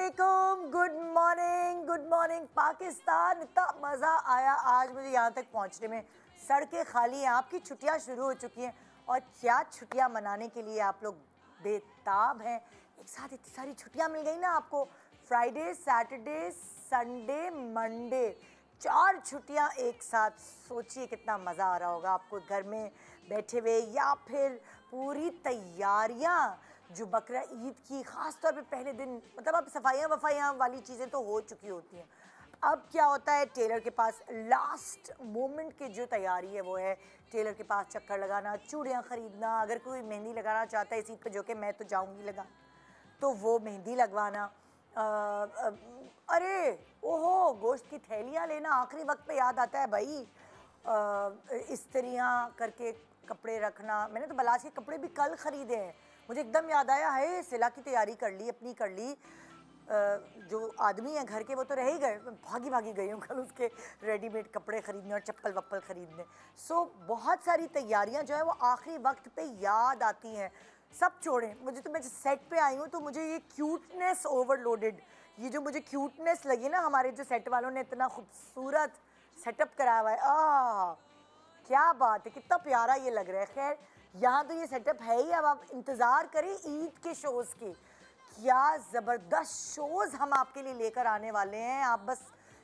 वालेकुम, good morning Pakistan. इतना मज़ा आया आज मुझे यहाँ तक पहुँचने में। सड़कें खाली हैं, आपकी छुट्टियाँ शुरू हो चुकी हैं और क्या छुट्टियाँ मनाने के लिए आप लोग बेताब हैं। एक साथ इतनी सारी छुट्टियाँ मिल गई ना आपको, फ्राइडे, सैटरडे, संडे, मंडे, 4 छुट्टियाँ एक साथ। सोचिए कितना मज़ा आ रहा होगा आपको घर में बैठे हुए, या फिर पूरी तैयारियाँ जो बकरा ईद की ख़ास तौर पे पहले दिन, मतलब अब सफाइयाँ वफाइयाँ वाली चीज़ें तो हो चुकी होती हैं। अब क्या होता है, टेलर के पास लास्ट मोमेंट की जो तैयारी है वो है टेलर के पास चक्कर लगाना, चूड़ियाँ ख़रीदना, अगर कोई मेहंदी लगाना चाहता है इस ईद पे, जो कि मैं तो जाऊँगी लगा, तो वो मेहंदी लगवाना। अरे ओहो, गोश्त की थैलियाँ लेना आखिरी वक्त पे याद आता है भाई। इस्त्रियाँ करके कपड़े रखना। मैंने तो बलाज के कपड़े भी कल ख़रीदे हैं, मुझे एकदम याद आया है, सिला की तैयारी कर ली, अपनी कर ली। जो आदमी हैं घर के वो तो रह ही गए, भागी भागी गई हूँ कल उसके रेडीमेड कपड़े ख़रीदने और चप्पल वप्पल ख़रीदने। सो बहुत सारी तैयारियाँ जो है वो आखिरी वक्त पे याद आती हैं। सब छोड़ें, मुझे तो, मैं सेट पे आई हूँ तो मुझे ये क्यूटनेस ओवरलोडेड, ये जो मुझे क्यूटनेस लगी ना, हमारे जो सेट वालों ने इतना खूबसूरत सेटअप कराया हुआ है, क्या बात है, कितना प्यारा ये लग रहा है। खैर यहाँ तो ये सेटअप है ही, अब आप इंतज़ार करें ईद के शोज़ की। क्या ज़बरदस्त शोज़ हम आपके लिए लेकर आने वाले हैं, आप बस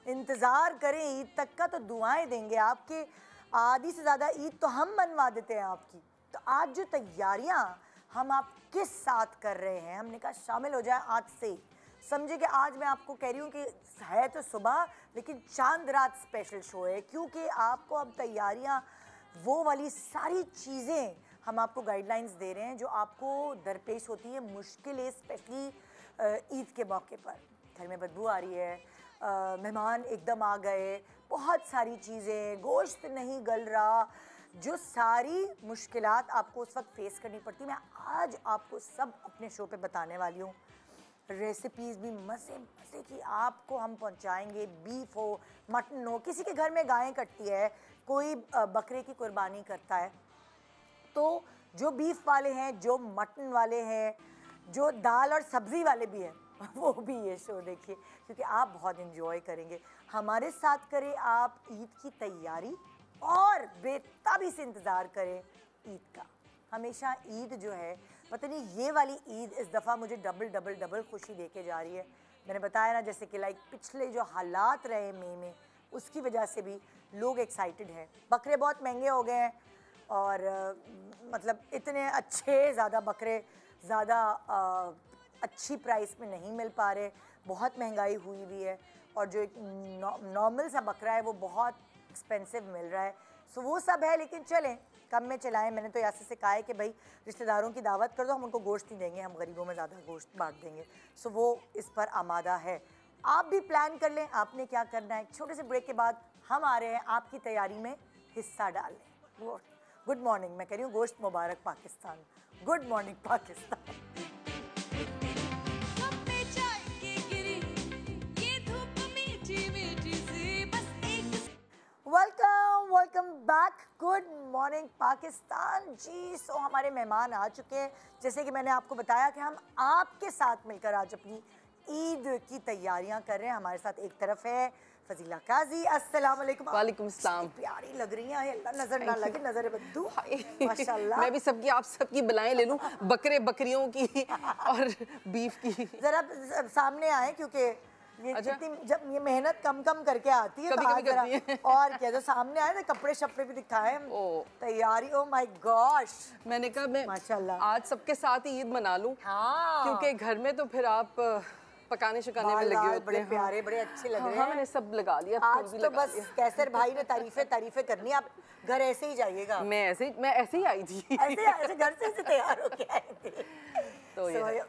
इंतज़ार करें ईद तक का, तो दुआएं देंगे आपके। आधी से ज़्यादा ईद तो हम मनवा देते हैं आपकी। तो आज जो तैयारियाँ हम आपके साथ कर रहे हैं, हमने कहा शामिल हो जाए आज से। समझे कि आज मैं आपको कह रही हूँ कि है तो सुबह, लेकिन चांद रात स्पेशल शो है, क्योंकि आपको अब तैयारियाँ, वो वाली सारी चीज़ें हम आपको गाइडलाइंस दे रहे हैं जो आपको दरपेश होती है मुश्किलें, स्पेशली ईद के मौके पर। घर में बदबू आ रही है, मेहमान एकदम आ गए, बहुत सारी चीज़ें, गोश्त नहीं गल रहा, जो सारी मुश्किलात आपको उस वक्त फेस करनी पड़ती, मैं आज आपको सब अपने शो पे बताने वाली हूँ। रेसिपीज़ भी मज़े मज़े की आपको हम पहुंचाएंगे। बीफ हो, मटन हो, किसी के घर में गायें कटती है, कोई बकरे की कुर्बानी करता है, तो जो बीफ वाले हैं, जो मटन वाले हैं, जो दाल और सब्ज़ी वाले भी हैं, वो भी ये शो देखिए, क्योंकि आप बहुत इन्जॉय करेंगे। हमारे साथ करें आप ईद की तैयारी और बेताबी से इंतज़ार करें ईद का। हमेशा ईद जो है, पता नहीं ये वाली ईद इस दफ़ा मुझे डबल डबल डबल खुशी देके जा रही है। मैंने बताया ना, जैसे कि लाइक पिछले जो हालात रहे मई में, उसकी वजह से भी लोग एक्साइटेड हैं। बकरे बहुत महंगे हो गए हैं और मतलब इतने अच्छे ज़्यादा बकरे ज़्यादा अच्छी प्राइस में नहीं मिल पा रहे, बहुत महंगाई हुई हुई है, और जो एक नॉर्मल सा बकरा है वो बहुत एक्सपेंसिव मिल रहा है। सो वो सब है, लेकिन चलें कम में चलाएं। मैंने तो यासिर से कहा है कि भाई रिश्तेदारों की दावत कर दो, हम उनको गोश्त नहीं देंगे, हम गरीबों में ज़्यादा गोश्त बांट देंगे। सो वो इस पर आमादा है, आप भी प्लान कर लें आपने क्या करना है। छोटे से ब्रेक के बाद हम आ रहे हैं आपकी तैयारी में हिस्सा डालने। गुड मॉर्निंग, मैं कह रही हूँ गोश्त मुबारक Pakistan, good morning Pakistan. Welcome back, good morning Pakistan ji. So हमारे मेहमान आ चुके हैं, जैसे कि मैंने आपको बताया कि हम आपके साथ मिलकर आज अपनी ईद की तैयारियां कर रहे हैं। हमारे साथ एक तरफ है फजीला काजी, अस्सलाम वालेकुम। वालेकुम सलाम। प्यारी लग रही हैं, अल्लाह नजर ना लगे, नजर बद्दू माशाल्लाह। मैं भी सबकी, आप सबकी बलाएं ले लूं, बकरे बकरियों की और बीफ की। जरा सामने आए, क्योंकि ये जितनी जब ये मेहनत कम कम करके आती है, कभी तो कभी करती है। और क्या, जो सामने आए ना, कपड़े शपड़े भी दिखाए तैयारी। ओ माय गॉश, मैंने कहा मैं माशाल्लाह आज सबके साथ ही ईद मना लूं। हाँ, क्योंकि घर में तो फिर आप पकाने शकाने में लगे होते बड़े हैं। प्यारे, बड़े अच्छे लग रहे हैं। हाँ, मैंने सब लगा लिया, आज तो बस कैसर भाई ने तारीफें करनी, आप घर ऐसे ही जाइएगा। मैं ऐसे ही आई थी, ऐसे घर से तैयार होके आए थे। तो ये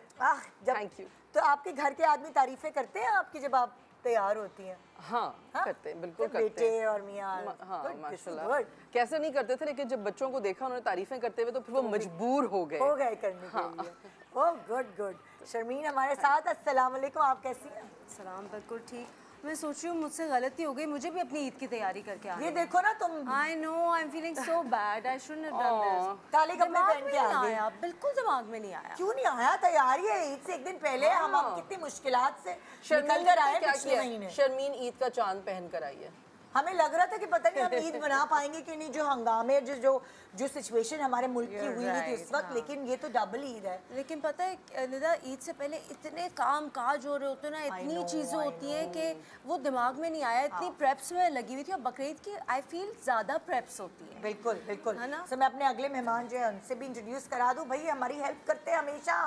थैंक यू। तो आपके घर के आदमी तारीफें करते हैं आपकी जब आप तैयार होती हैं? हाँ, करते हैं, बिल्कुल करते हैं। बेटे और मियाँ, हाँ माशाल्लाह, कैसे नहीं करते थे, लेकिन जब बच्चों को देखा उन्होंने तारीफें करते हुए तो फिर वो मजबूर हो गए करने के लिए। Oh good good. शर्मीन हमारे साथ, अस्सलाम वालेकुम, आप कैसी हैं? सलाम, बिल्कुल ठीक। मैं सोच रही हूँ मुझसे गलती हो गई, मुझे भी अपनी ईद की तैयारी करके आना। ये देखो ना तुम, I know, I'm feeling so bad. I shouldn't have done this. काले कपड़े दिमाग पहन में के आ नहीं गए। आया, बिल्कुल दिमाग में नहीं आया। क्यों नहीं आया? तैयारी है ईद से एक दिन पहले। हम कितनी मुश्किलात से निकल कर आए पिछले महीने। शर्मीन ईद का चांद पहन कर आई है। हमें लग रहा था कि पता नहीं हम ईद मना पाएंगे कि नहीं, जो हंगामे जो सिचुएशन हमारे मुल्क की हुई थी उस वक्त, लेकिन ये तो डबल ईद है। लेकिन पता है निदा, ईद से पहले इतने काम काज हो रहे होते हैं ना, इतनी चीजें होती हैं कि वो दिमाग में नहीं आया। इतनी प्रेप्स में लगी हुई थी, और बकरीद की आई फील ज्यादा प्रेप्स होती है। बिल्कुल बिल्कुल है ना? तो मैं अपने अगले मेहमान जो है उनसे भी इंट्रोड्यूस करा दूं। भाई हमारी हेल्प करते हैं हमेशा।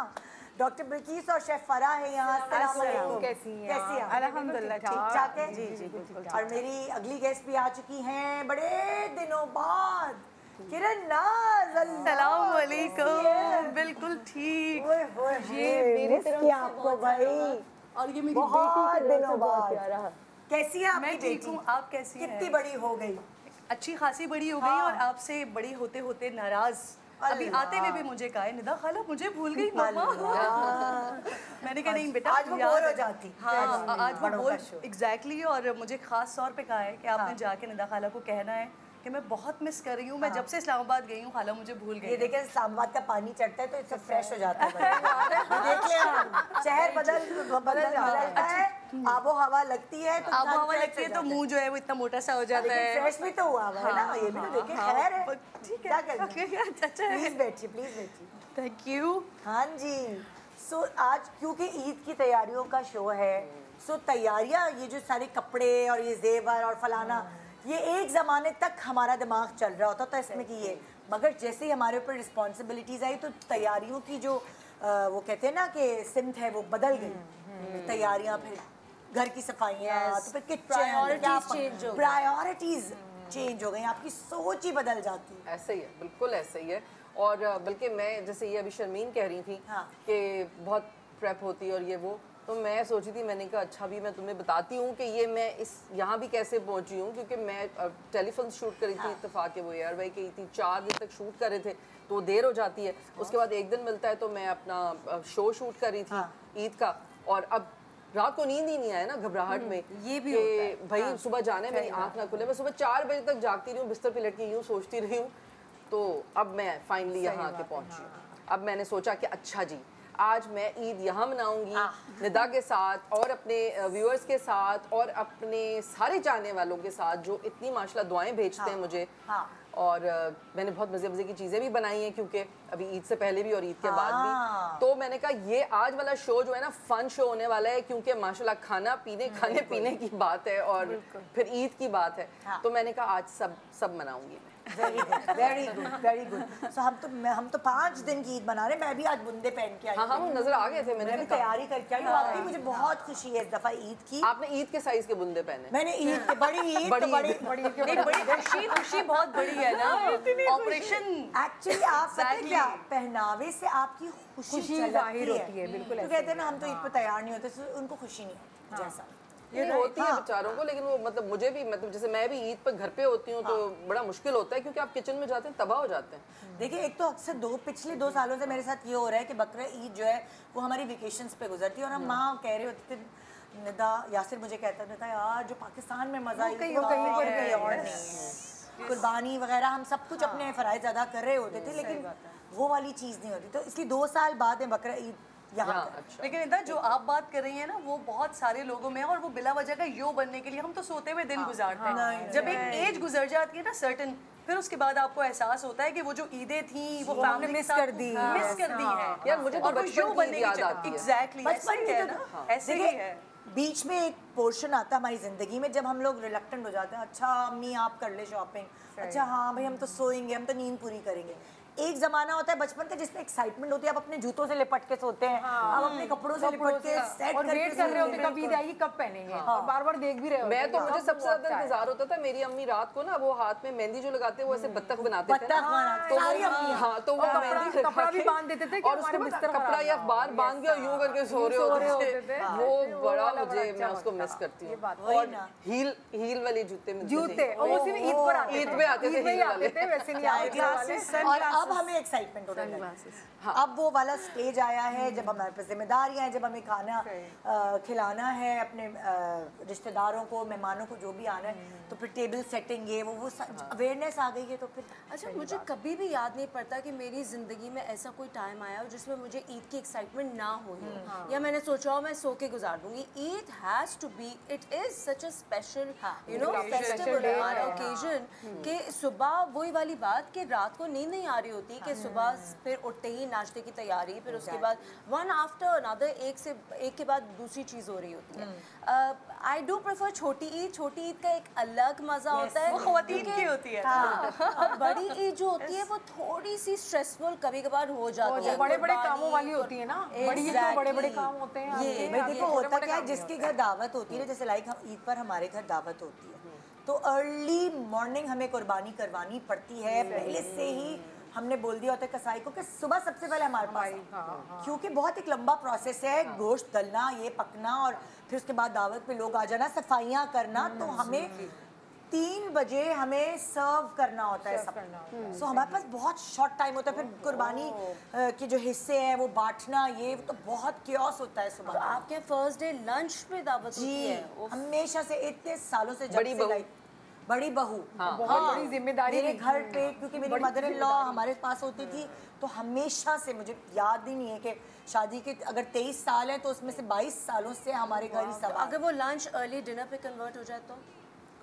डॉक्टर बिल्किस और शेफ फराह है यहाँ। अस्सलाम वालेकुम। कैसी हैं? कैसी हैं? अल्हम्दुलिल्लाह ठीक ठाक है। जी जी बिल्कुल। और मेरी अगली गेस्ट भी आ चुकी हैं बड़े दिनों बाद, किरण नाज। अस्सलाम वालेकुम। बिल्कुल ठीक। ये मेरी तरफ से आपको भाई, और ये मेरी बहुत दिनों बाद। प्यारा। कैसी है आपकी मैं ठीक हूँ, बेटी? आप कैसी हैं? कितनी बड़ी हो गई? अच्छी खासी बड़ी हो गई, हाँ। और आपसे बड़ी होते होते नाराज। अभी आते हुए भी मुझे कहा है, निदा खाला मुझे भूल गई मम्मा। मैंने कहा नहीं बेटा, आज वो याद बोर हो है। जाती। हाँ, आज वो बड़ों बोल का शो। एग्जैक्टली। और मुझे खास तौर पे कहा है कि आपने जाके निदा खाला को कहना है कि मैं बहुत मिस कर रही हूँ। मैं जब से इस्लामाबाद गई हूँ खाला मुझे भूल ये गई। देखें इस्लामाबाद का पानी चढ़ता है तो इससे फ्रेश हो जाता है। देख ले आप, शहर बदलता है, आबो हवा लगती है तो आबो इंसान हवा fresh लगती है हो तो जाता मुंह जो है वो इतना मोटा सा हो जाता लेकिन है। फ्रेश भी तो हुआ है ना, ये भी तो देखें। खैर है, ठीक क्या है, करना? अच्छा है। प्लीज बैठिए, प्लीज बैठिए। Thank you. हाँ जी। सो आज क्योंकि ईद की तैयारियों का शो है, सो तैयारियां, ये जो सारे कपड़े और ये जेवर और फलाना, ये एक ज़माने तक हमारा दिमाग चल रहा होता था इसमें कि ये, मगर जैसे ही हमारे ऊपर रिस्पॉन्सिबिलिटीज़ आई तो तैयारियों की जो वो कहते हैं ना कि सिमत है वो बदल गई। तैयारियां, फिर घर की सफाइयाँ, तो फिर किचन, प्रायोरिटीज़ चेंज हो गई, आपकी सोच ही बदल जाती है। ऐसे ही है, बिल्कुल ऐसे ही है। और बल्कि मैं जैसे ये अभी शर्मीन कह रही थी हाँ। कि बहुत प्रेप होती है और ये वो, तो मैं सोची थी, मैंने कहा अच्छा भी मैं तुम्हें बताती हूँ कि ये मैं इस यहाँ भी कैसे पहुँची हूँ, क्योंकि मैं टेलीफिल्म शूट करी थी। इत्तेफाक है वो एयर भाई की थी, 4 दिन तक शूट कर रहे थे तो देर हो जाती है। उसके बाद एक दिन मिलता है तो मैं अपना शो शूट कर रही थी ईद का, और अब रात को नींद ही नहीं आया ना घबराहट में, ये भी कि भाई सुबह जाना है, मेरी आँख ना खुले। मैं सुबह 4 बजे तक जागती रही हूँ, बिस्तर पे लटकी यूँ सोचती रही हूँ। तो अब मैं फाइनली यहाँ आके पहुँची हूँ। अब मैंने सोचा कि अच्छा जी, आज मैं ईद यहाँ मनाऊंगी निदा के साथ और अपने व्यूअर्स के साथ और अपने सारे चाहने वालों के साथ जो इतनी माशाल्लाह दुआएं भेजते हैं मुझे। और मैंने बहुत मज़े मज़े की चीज़ें भी बनाई हैं, क्योंकि अभी ईद से पहले भी और ईद के बाद भी। तो मैंने कहा ये आज वाला शो जो है ना फन शो होने वाला है, क्योंकि माशाल्लाह खाने पीने की बात है और फिर ईद की बात है। तो मैंने कहा आज सब मनाऊंगी मैं। Very good very good. So हम तो 5 दिन की ईद मना रहे। मैं भी आज बुंदे पहन के आई। हाँ वो नजर आ गए थे। मैं भी तैयारी करके आई। वाकई मुझे बहुत खुशी है इस दफा ईद की। आपने ईद के साइज के बुंदे पहने? मैंने ईद के बड़ी खुशी बहुत बड़ी है ना। ऑपरेशन एक्चुअली आप पता है क्या, पहनावे से आपकी खुशी जाहिर होती है। बिल्कुल तो कहते हैं ना हम तो ईद पे तैयार नहीं होते, उनको खुशी नहीं होती जैसा ये होती है बेचारों को। लेकिन वो मतलब मुझे भी, मतलब जैसे मैं भी ईद पर घर पे होती हूँ तो बड़ा मुश्किल होता है, क्योंकि आप किचन में जाते हैं तबाह हो जाते हैं। देखिए एक तो अक्सर पिछले 2 सालों से मेरे साथ ये हो रहा है कि बकरा ईद जो है वो हमारी वेकेशंस पे गुजरती है, और हम माँ कह रहे होते थे, निदा यासिर मुझे कहता था यार जो पाकिस्तान में मजा वो कहीं और नहीं है। कुर्बानी वगैरह हम सब कुछ अपने फराइज अदा कर रहे होते थे, लेकिन वो वाली चीज़ नहीं होती। तो इसलिए 2 साल बाद है बकरा ईद यहाँ। अच्छा। लेकिन इधर जो आप बात कर रही हैं ना वो बहुत सारे लोगों में है, और वो बिला वजह का यो बनने के लिए हम तो सोते हुए दिन गुजारते हैं। जब एक एज गुजर जाती है ना सर्टन, फिर उसके बाद आपको एहसास होता है कि वो जो ईदें थी वो फैमिली मिस कर दी है यार। मुझे तो बचपन की याद आती है। एग्जैक्टली बचपन की तो ऐसे ही है। बीच में एक पोर्शन आता है हमारी जिंदगी में जब हम लोग रिलक्टेंट हो जाते हैं। अच्छा अम्मी आप कर ले शॉपिंग, अच्छा हाँ भाई हम तो सोएंगे, हम तो नींद पूरी करेंगे। एक जमाना होता है बचपन का जिसमें एक्साइटमेंट होती है, आप अपने जूतों से लिपट के सोते हैं, आप अपने कपड़ों से लिपट के सेट और वेट कर रहे होते कब ईद आएगी कब पहनेंगे, और बार-बार देख भी रहे होते। मैं तो मुझे सबसे ज्यादा इंतजार होता था, मेरी अम्मी रात को ना वो हाथ में मेहंदी जो लगाते हैं वो ऐसे बत्तख बनाते थे तो हाँ, तो वो मेहंदी कपड़ा भी बांध देते थे और उसके बाद कपड़ा या बार बांध के यूं करके सो रहे होते थे। वो बड़ा मुझे, मैं उसको मिस करती हूँ। और हील वाले जूते और वो सिर्फ ईद पर आते थे, ईद पे आते थे हील वाले। वैसे नहीं आते। और अब हमें एक्साइटमेंट होने लगी। अब वो वाला स्टेज आया है जब हमारे पास जिम्मेदारियां हैं, जब हमें खाना खिलाना है अपने रिश्तेदारों को, मेहमानों को, जो भी आना है, तो फिर टेबल सेटिंग ये वो अवेयरनेस आ गई है। तो फिर अच्छा, मुझे कभी भी याद नहीं पड़ता कि मेरी ज़िंदगी में ऐसा कोई टाइम आया हो जिसमें मुझे ईद की एक्साइटमेंट ना हो, या मैंने सोचा हो मैं सो के गुजार दूंगी। Eid has to be, it is such a special festival occasion कि सुबह वही वाली बात कि रात को नींद नहीं आ रही होती, कि सुबह फिर उठते ही नाश्ते की तैयारी, फिर उसके बाद वन आफ्टर अनदर, एक के बाद दूसरी चीज़ हो रही होती है। आई डू प्रेफर छोटी ईद। छोटी ईद का एक अलग मज़ा होता है, वो ख़वातीन की होती है। और बड़ी ईद जो होती है वो थोड़ी सी स्ट्रेसफुल कभी कभार हो जाती है। बड़े बड़े कामों वाली होती है ना, बड़ी ईद में बड़े बड़े काम होते हैं। ये भाई देखो होता क्या है, जिसके घर दावत होती है, जैसे लाइक ईद पर हमारे घर दावत होती है, तो अर्ली मॉर्निंग हमें कुर्बानी करवानी पड़ती है। पहले से ही हमने बोल दिया होता है कसाई को कि सुबह सबसे पहले हमारे पास, क्योंकि बहुत एक लंबा प्रोसेस है, गोश्त तलना, ये पकना, और फिर उसके बाद दावत पे लोग आ जाना, सफाइयाँ करना, तो हमें 3 बजे हमें सर्व करना होता है सब। सो हमारे पास बहुत शॉर्ट टाइम होता है। फिर कुर्बानी के जो हिस्से हैं वो बांटना, ये तो बहुत क्योस होता है सुबह। तो आपके फर्स्ट डे लंच पे दावत होती जी, है? हमेशा से इतने सालों से, जब बड़ी से बहू। लाइक बड़ी बहू, बहुत बड़ी जिम्मेदारी मेरे घर पे, क्योंकि मेरी मदर इन लॉ हमारे पास होती थी, तो हमेशा से, मुझे याद ही नहीं है कि शादी के अगर 23 साल है तो उसमें से 22 सालों से हमारे घर ही सब। अगर वो लंच अर्ली डिनर पे कन्वर्ट हो जाए तो?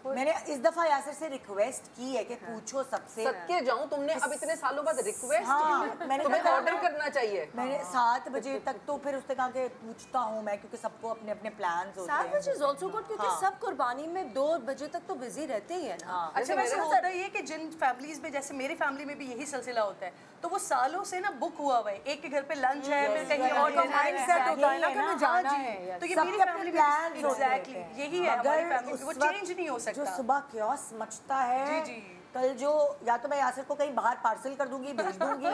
मैंने इस दफा यासिर से रिक्वेस्ट की है कि पूछो सबसे। सदके जाऊं, तुमने अब इतने सालों बाद रिक्वेस्ट हाँ, मैंने तुम्हें ऑर्डर करना चाहिए। मैंने 7 बजे तक तो फिर उसने कहा कि पूछता हूँ मैं, क्योंकि सबको अपने अपने प्लान्स होते 7 हैं। बजे इज आल्सो गुड, क्योंकि सब कुर्बानी में 2 बजे तक तो बिजी रहते ही है ना। अच्छा, वैसे होता ही है कि जिन फैमिलीज में, जैसे मेरी फैमिली में भी यही सिलसिला होता है, तो वो सालों से ना बुक हुआ हुआ है, एक के घर पे लंच है, फिर कहीं और माइंडसेट होता है ना कि मैं जाना है। तो ये सबके मेरी अपने फैमिली plans में होते हैं। एग्जैक्टली यही है हमारी फैमिली, वो चेंज नहीं हो सकता। जो सुबह क्योस मचता है, जी। कल जो, या तो मैं यासिर को कहीं बाहर पार्सल कर दूंगी, भेज दूंगी,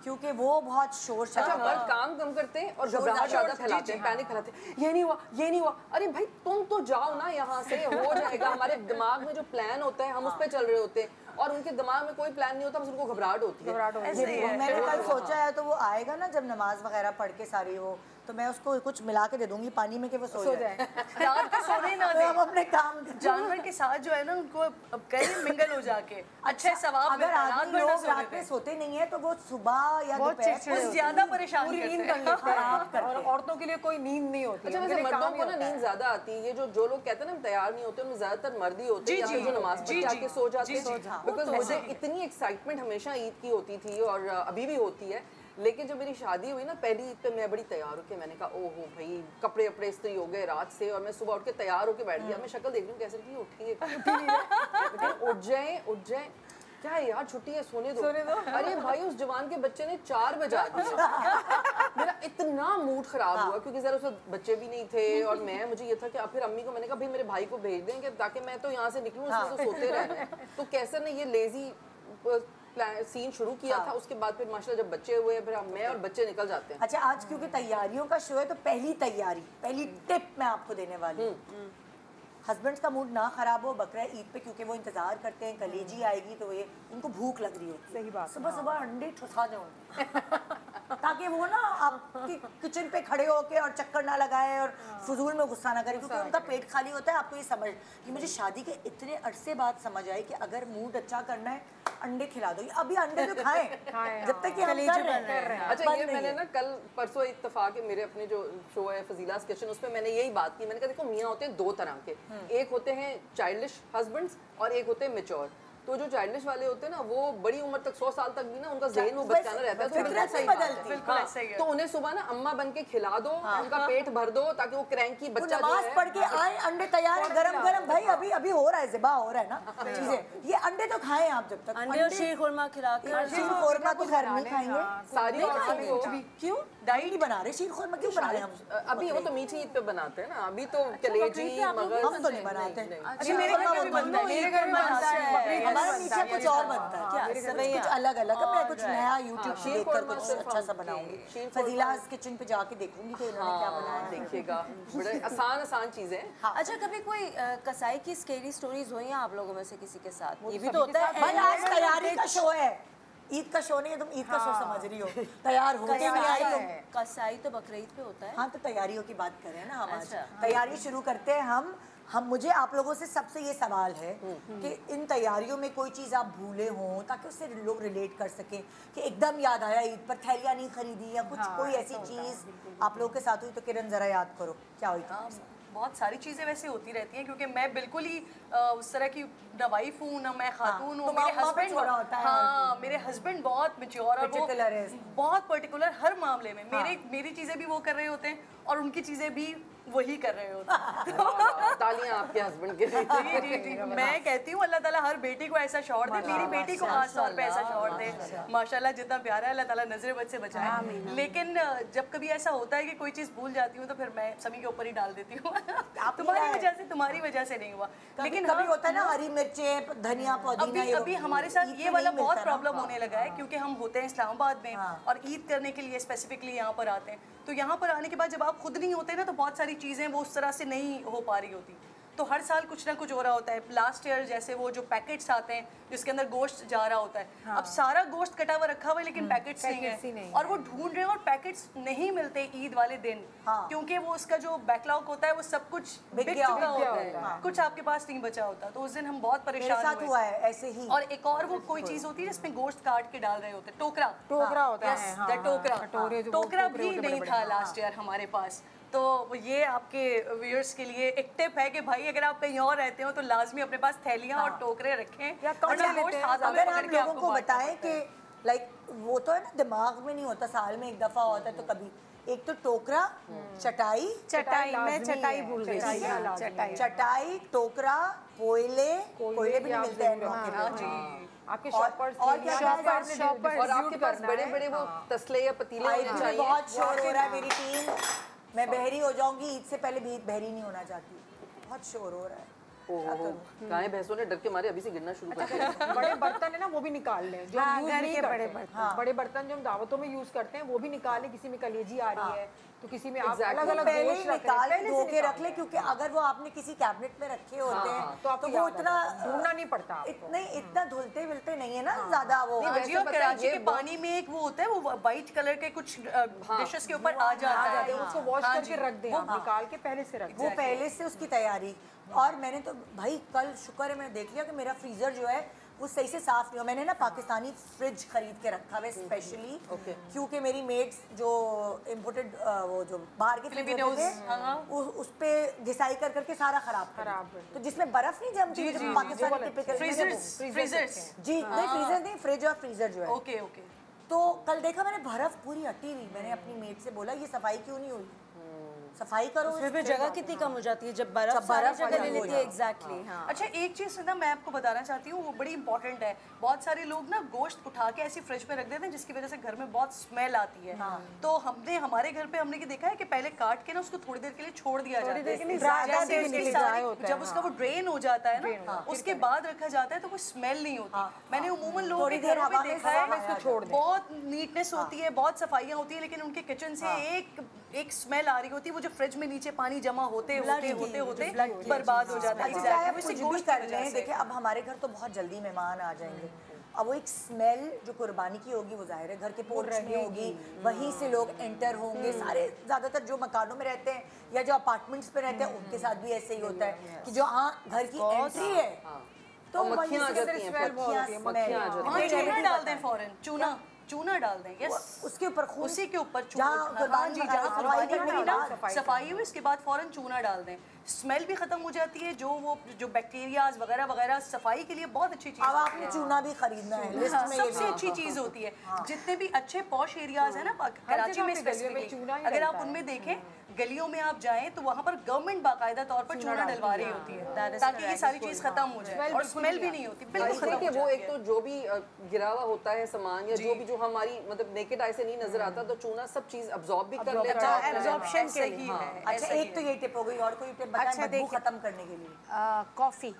क्योंकि वो बहुत शोर अच्छा, शराबा। मर्द काम कम करते हैं और घबराहट ज़्यादा फैलाते हैं, पैनिक फैलाते हैं, ये नहीं हुआ, ये नहीं हुआ। अरे भाई तुम तो जाओ ना यहाँ से, हो जाएगा। हमारे दिमाग में जो प्लान होता है हम उस पर चल रहे होते हैं, और उनके दिमाग में कोई प्लान नहीं होता, बस उनको घबराहट होती है। मैंने कल सोचा है, तो वो आएगा ना जब नमाज वगैरह पढ़ के सारी हो, तो मैं उसको कुछ मिला के दे दूंगी पानी में कि वो सो जाए। रात को सोने ना तो दे। हम अपने काम जानवर के साथ जो है ना, उनको अब कहीं मिंगल हो जाके अच्छे सवाब अगर मिलता है। आदमी रात भर ना लोग रात में सोते नहीं है तो वो सुबह या दोपहर कुछ ज्यादा परेशान पूरी नींद करते कर लेते हैं, और औरतों के लिए कोई नींद नहीं होती। अच्छा, वैसे मर्दों को ना नींद ज्यादा आती है। ये जो लोग कहते हैं ना तैयार नहीं होते, उनमें ज्यादातर मर्द ही होते हैं, या फिर जो नमाज पढ़ के सो जाते हैं। बिकॉज मुझे इतनी एक्साइटमेंट हमेशा ईद की होती थी, और अभी भी होती है, लेकिन जब मेरी शादी हुई ना पहली ईद पे, मैं बड़ी तैयार होकर, मैंने कहा ओहो भाई, कपड़े वपड़े इस्त्री हो गए रात से, और मैं सुबह उठ के तैयार होकर बैठ गया। मैं शक्ल देख रही हूँ कैसे की उठी है, उठ जाए, क्या है यार, छुट्टी है, सोने दो। अरे भाई, उस जवान के बच्चे ने 4 बजा दिया। मेरा इतना मूड खराब हुआ, क्योंकि जरा उस बच्चे भी नहीं थे, और मुझे ये था कि अब फिर अम्मी को मैंने कहा भाई मेरे भाई को भेज दें, ताकि मैं तो यहाँ से निकलूँ, उसमें तो सोते रहना है। तो कैसर ने ये लेजी सीन शुरू किया था। उसके बाद फिर माशाल्लाह जब बच्चे हुए, फिर मैं और बच्चे निकल जाते हैं। अच्छा, आज क्योंकि तैयारियों का शो है, तो पहली टिप मैं आपको देने वाली हूँ। हस्बैंड्स का मूड ना खराब हो बकरा ईद पे, क्योंकि वो इंतजार करते हैं कलेजी आएगी, तो ये उनको भूख लग रही होती है। सही बात। सुबह सुबह अंडे ठुसा दो ताकि वो ना आपकी किचन पे खड़े होके और चक्कर ना लगाए और फजूल में गुस्सा ना करे, क्योंकि उनका पेट खाली होता है। आपको ये समझ, कि मुझे शादी के इतने अरसे बाद समझ आई कि अगर मूड अच्छा करना है, अंडे खिला दो। अभी अंडे तो खाएं जब तक कि हम कर रहे हैं। अच्छा, ये मैंने ना कल परसों इत्तेफाक है, मेरे अपने जो शो है फजीला's किचन, उसमें मैंने यही बात की। मैंने कहा देखो, मियाँ होते हैं 2 तरह के, एक होते हैं चाइल्डिश हस्बैंड्स और एक होते हैं मैच्योर। तो जो चाइल्डिश वाले होते हैं ना, वो बड़ी उम्र तक 100 साल तक भी ना उनका ज़हन वो बचाना रहता है, तो बिल्कुल सही बात है। बिल्कुल ऐसा ही है। तो उन्हें सुबह ना अम्मा बन के खिला दो, उनका पेट भर दो, ताकि वो क्रैंकी बच्चा जो नमाज है, पढ़ के आए, अंडे तैयार है, गरम गरम। भाई अभी अभी हो रहा है, ज़िबा हो रहा है ना चीजें, ये अंडे तो खाएं आप जब तक। अंडे और शीर खुरमा खिला के। शीर खुरमा तो घर नहीं खाएंगे, सारी औरतों को। क्यों डाइट नहीं बना रहे, शीर खुरमा क्यों बना रहे हम? अभी वो तो मीठी ईद पे बनाते हैं ना, अभी तो कलेजी मगर हम तो नहीं बनाते। अच्छा, मेरे घर में भी बनता है, मेरे घर में बनता है, हमारे नीचे कुछ और बनता है, कुछ अलग अलग। मैं कुछ नया यूट्यूब से देखकर खुरमा कुछ सिर्फ अच्छा सा हम- बनाऊंगी। शीर खुरमा- फजीला's किचन पे जाके देखूंगी कि इन्होंने क्या बनाया है। देखिएगा, बड़े आसान चीजें। अच्छा, कभी कोई कसाई की स्केरी स्टोरीज हुई हैं आप लोगों में से किसी के साथ? ये भी तो होता है। भाई आज तैयारी का शो है, ईद का शो नहीं है, तुम ईद का शो समझ रही हो, तैयार होके भी आई हो। कसाई तो बकरीद पे होता है। हाँ तो तैयारियों की बात करें ना हम आज। अच्छा। तैयारी शुरू करते हैं हम मुझे आप लोगों से सबसे ये सवाल है कि इन तैयारियों में कोई चीज़ आप भूले हों ताकि उससे लोग रिलेट कर सकें कि एकदम याद आया ईद पर थैलियाँ नहीं खरीदी या कुछ कोई ऐसी चीज़ आप लोगों के साथ हुई तो किरण ज़रा याद करो क्या हुई था? बहुत सारी चीज़ें वैसे होती रहती हैं क्योंकि मैं बिल्कुल ही उस तरह की ना वाइफ हूँ ना मैं खातून हूँ। मेरे हस्बैंड मेरे हस्बैंड बहुत मैच्योर और वो बहुत पर्टिकुलर हर मामले में। मेरी चीज़ें भी वो कर रहे होते हैं और उनकी चीज़ें भी वही कर रहे होते हैं। तालियां आपके हस्बैंड के लिए। जी। मैं कहती हूँ अल्लाह ताला हर बेटी को ऐसा शौहर दे, मेरी बेटी को खास तौर पे ऐसा शौहर दे माशाल्लाह, जितना प्यारा है अल्लाह ताला नजर बद से बचाए। लेकिन जब कभी ऐसा होता है कि कोई चीज़ भूल जाती हूँ तो फिर मैं सभी के ऊपर ही डाल देती हूँ तुम्हारी वजह से नहीं हुआ। लेकिन कभी होता है ना हरी मिर्चें धनिया पुदीना। अभी हमारे साथ ये वाला बहुत प्रॉब्लम होने लगा है क्योंकि हम होते हैं इस्लामाबाद में और ईद करने के लिए स्पेसिफिकली यहाँ पर आते हैं। तो यहाँ पर आने के बाद जब आप खुद नहीं होते ना तो बहुत सारी चीज़ें वो उस तरह से नहीं हो पा रही होती। तो हर साल कुछ ना कुछ हो रहा होता है। लास्ट ईयर जैसे वो जो पैकेट्स आते हैं जिसके अंदर गोश्त जा रहा होता है, अब सारा गोश्त कटा हुआ रखा हुआ है लेकिन पैकेट्स नहीं है और वो ढूंढ रहे हैं और पैकेट्स नहीं मिलते ईद वाले दिन क्योंकि वो उसका जो बैकलॉग होता है वो सब कुछ बिक चुका होता है, कुछ आपके पास नहीं बचा होता। तो उस दिन हम बहुत परेशान हुआ है ऐसे ही। और एक और वो कोई चीज़ होती है जिसमें गोश्त काट के डाल रहे होते हैं, टोकरा होता है। टोकरा भी नहीं था लास्ट ईयर हमारे पास। तो ये आपके व्यूअर्स के लिए एक टिप है कि भाई अगर आप कहीं और रहते हो तो लाजमी अपने पास थैलियाँ और टोकरे रखें। अगर हम लोगों को बताएं कि लाइक वो तो है ना दिमाग में नहीं होता, साल में एक दफ़ा होता है। तो कभी एक तो टोकरा, चटाई मैं चटाई भूल गई। चटाई, टोकरा, कोयले भी नहीं मिलते हैं आपके शॉपर्स और आपके पास बड़े-बड़े वो तसले या पतीले होने चाहिए। बहुत शोर हो रहा है मेरी टीम, मैं बहरी हो जाऊंगी। ईद से पहले भी बहरी नहीं होना चाहती, बहुत शोर हो रहा है। गाय भैंसों ने डर के मारे अभी से गिरना शुरू कर दिया। बड़े बर्तन है ना वो भी निकाल लें जो यूज नहीं करते। बड़े बर्तन जो हम दावतों में यूज करते हैं वो भी निकाल लें। किसी में कलेजी आ रही है तो किसी में आप अलग-अलग पहले ही निकाल धो के रख ले क्योंकि अगर वो आपने किसी कैबिनेट में रखे होते हैं तो वो इतना ढूंढना नहीं पड़ता। इतना धुलते विलते नहीं है ना ज्यादा। वो कराची के पानी में एक वो होता है वो वाइट कलर के कुछ डिशेस के ऊपर आ जाता है, उसको वॉश करके रख दें, निकाल के पहले से रख दें। वो पहले से उसकी तैयारी। और मैंने तो भाई कल शुक्र है मैंने देख लिया कि मेरा फ्रीजर जो है वो सही से साफ नहीं हो। मैंने ना पाकिस्तानी फ्रिज खरीद के रखा हुआ स्पेशली क्योंकि मेरी मेट्स जो इम्पोर्टेड वो जो बाहर के फ्रिज होते थे उस पे घिसाई कर करके सारा खराब तो जिसमें बर्फ नहीं जमती है पाकिस्तानी टिपिकल फ्रीजर्स जी नहीं फ्रीजर नहीं फ्रिज और फ्रीजर जो है ओके तो कल देखा मैंने बर्फ पूरी हटी हुई। मैंने अपनी मेट से बोला ये सफाई क्यों नहीं हुई, सफाई करो। उसमें भी जगह कितनी कम हो जाती है जब बर्फ जगह ले लेती है। एग्जैक्टली। अच्छा एक चीज़ ना मैं आपको बताना चाहती हूँ वो बड़ी इंपॉर्टेंट है। बहुत सारे लोग ना गोश्त उठा के ऐसी फ्रिज में रख देते हैं जिसकी वजह से घर में बहुत स्मेल आती है। तो हमने हमारे घर पे हमने देखा है कि पहले काट के ना उसको थोड़ी देर के लिए छोड़ दिया जाता है। जब उसका वो ड्रेन हो जाता है ना उसके बाद रखा जाता है तो वो स्मेल नहीं होती। मैंने उमूमन लोगों के घरों में देखा है बहुत नीटनेस होती है, बहुत सफाइयाँ होती है लेकिन उनके किचन से एक स्मेल आ रही होती है। वो जो फ्रिज में नीचे पानी जमा होते बर्बाद हो जाता है। देखिए अब हमारे घर तो बहुत जल्दी मेहमान आ जाएंगे। अब वो एक स्मेल जो कुर्बानी की होगी वो जाहिर है घर के पोर्च में होगी, वहीं से लोग एंटर होंगे। सारे ज़्यादातर जो मकानों में रहते हैं या जो अपार्टमेंट्स पे रहते हैं उनके साथ भी ऐसे ही होता है कि जो घर की एंट्री है तो मक्खियाँ आ जाती हैं। चूना डाल दें फौरन, चूना डाल दें। यस उसके ऊपर उसी के ऊपर सफाई हुई इसके बाद फौरन चूना डाल दें। स्मेल भी खत्म हो जाती है। जो बैक्टीरियाज वगैरह सफाई के लिए बहुत अच्छी चीज़। अब आपने चूना भी खरीदना है लिस्ट में, सबसे अच्छी चीज़ होती है। जितने भी अच्छे पॉश एरियाज है ना कराची में स्पेसिफिकली अगर आप उनमें देखें गलियों में आप जाएं तो वहाँ पर गवर्नमेंट बाकायदा तौर पर चूना डलवा रही होती है ताकि ये सारी चीज़ खत्म हो जाए और स्मेल भी नहीं होती। बिल्कुल वो एक तो जो भी गिरा हुआ होता है सामान या जो हमारी मतलब नेकेड आई से नहीं नजर आता तो चूना सब चीज अब्सॉर्ब भी कर लेता है एब्जॉर्प्शन के लिए। अच्छा एक तो ये टिप हो गई और कोई टिप बताएं बदबू खत्म करने के लिए? कॉफ़ी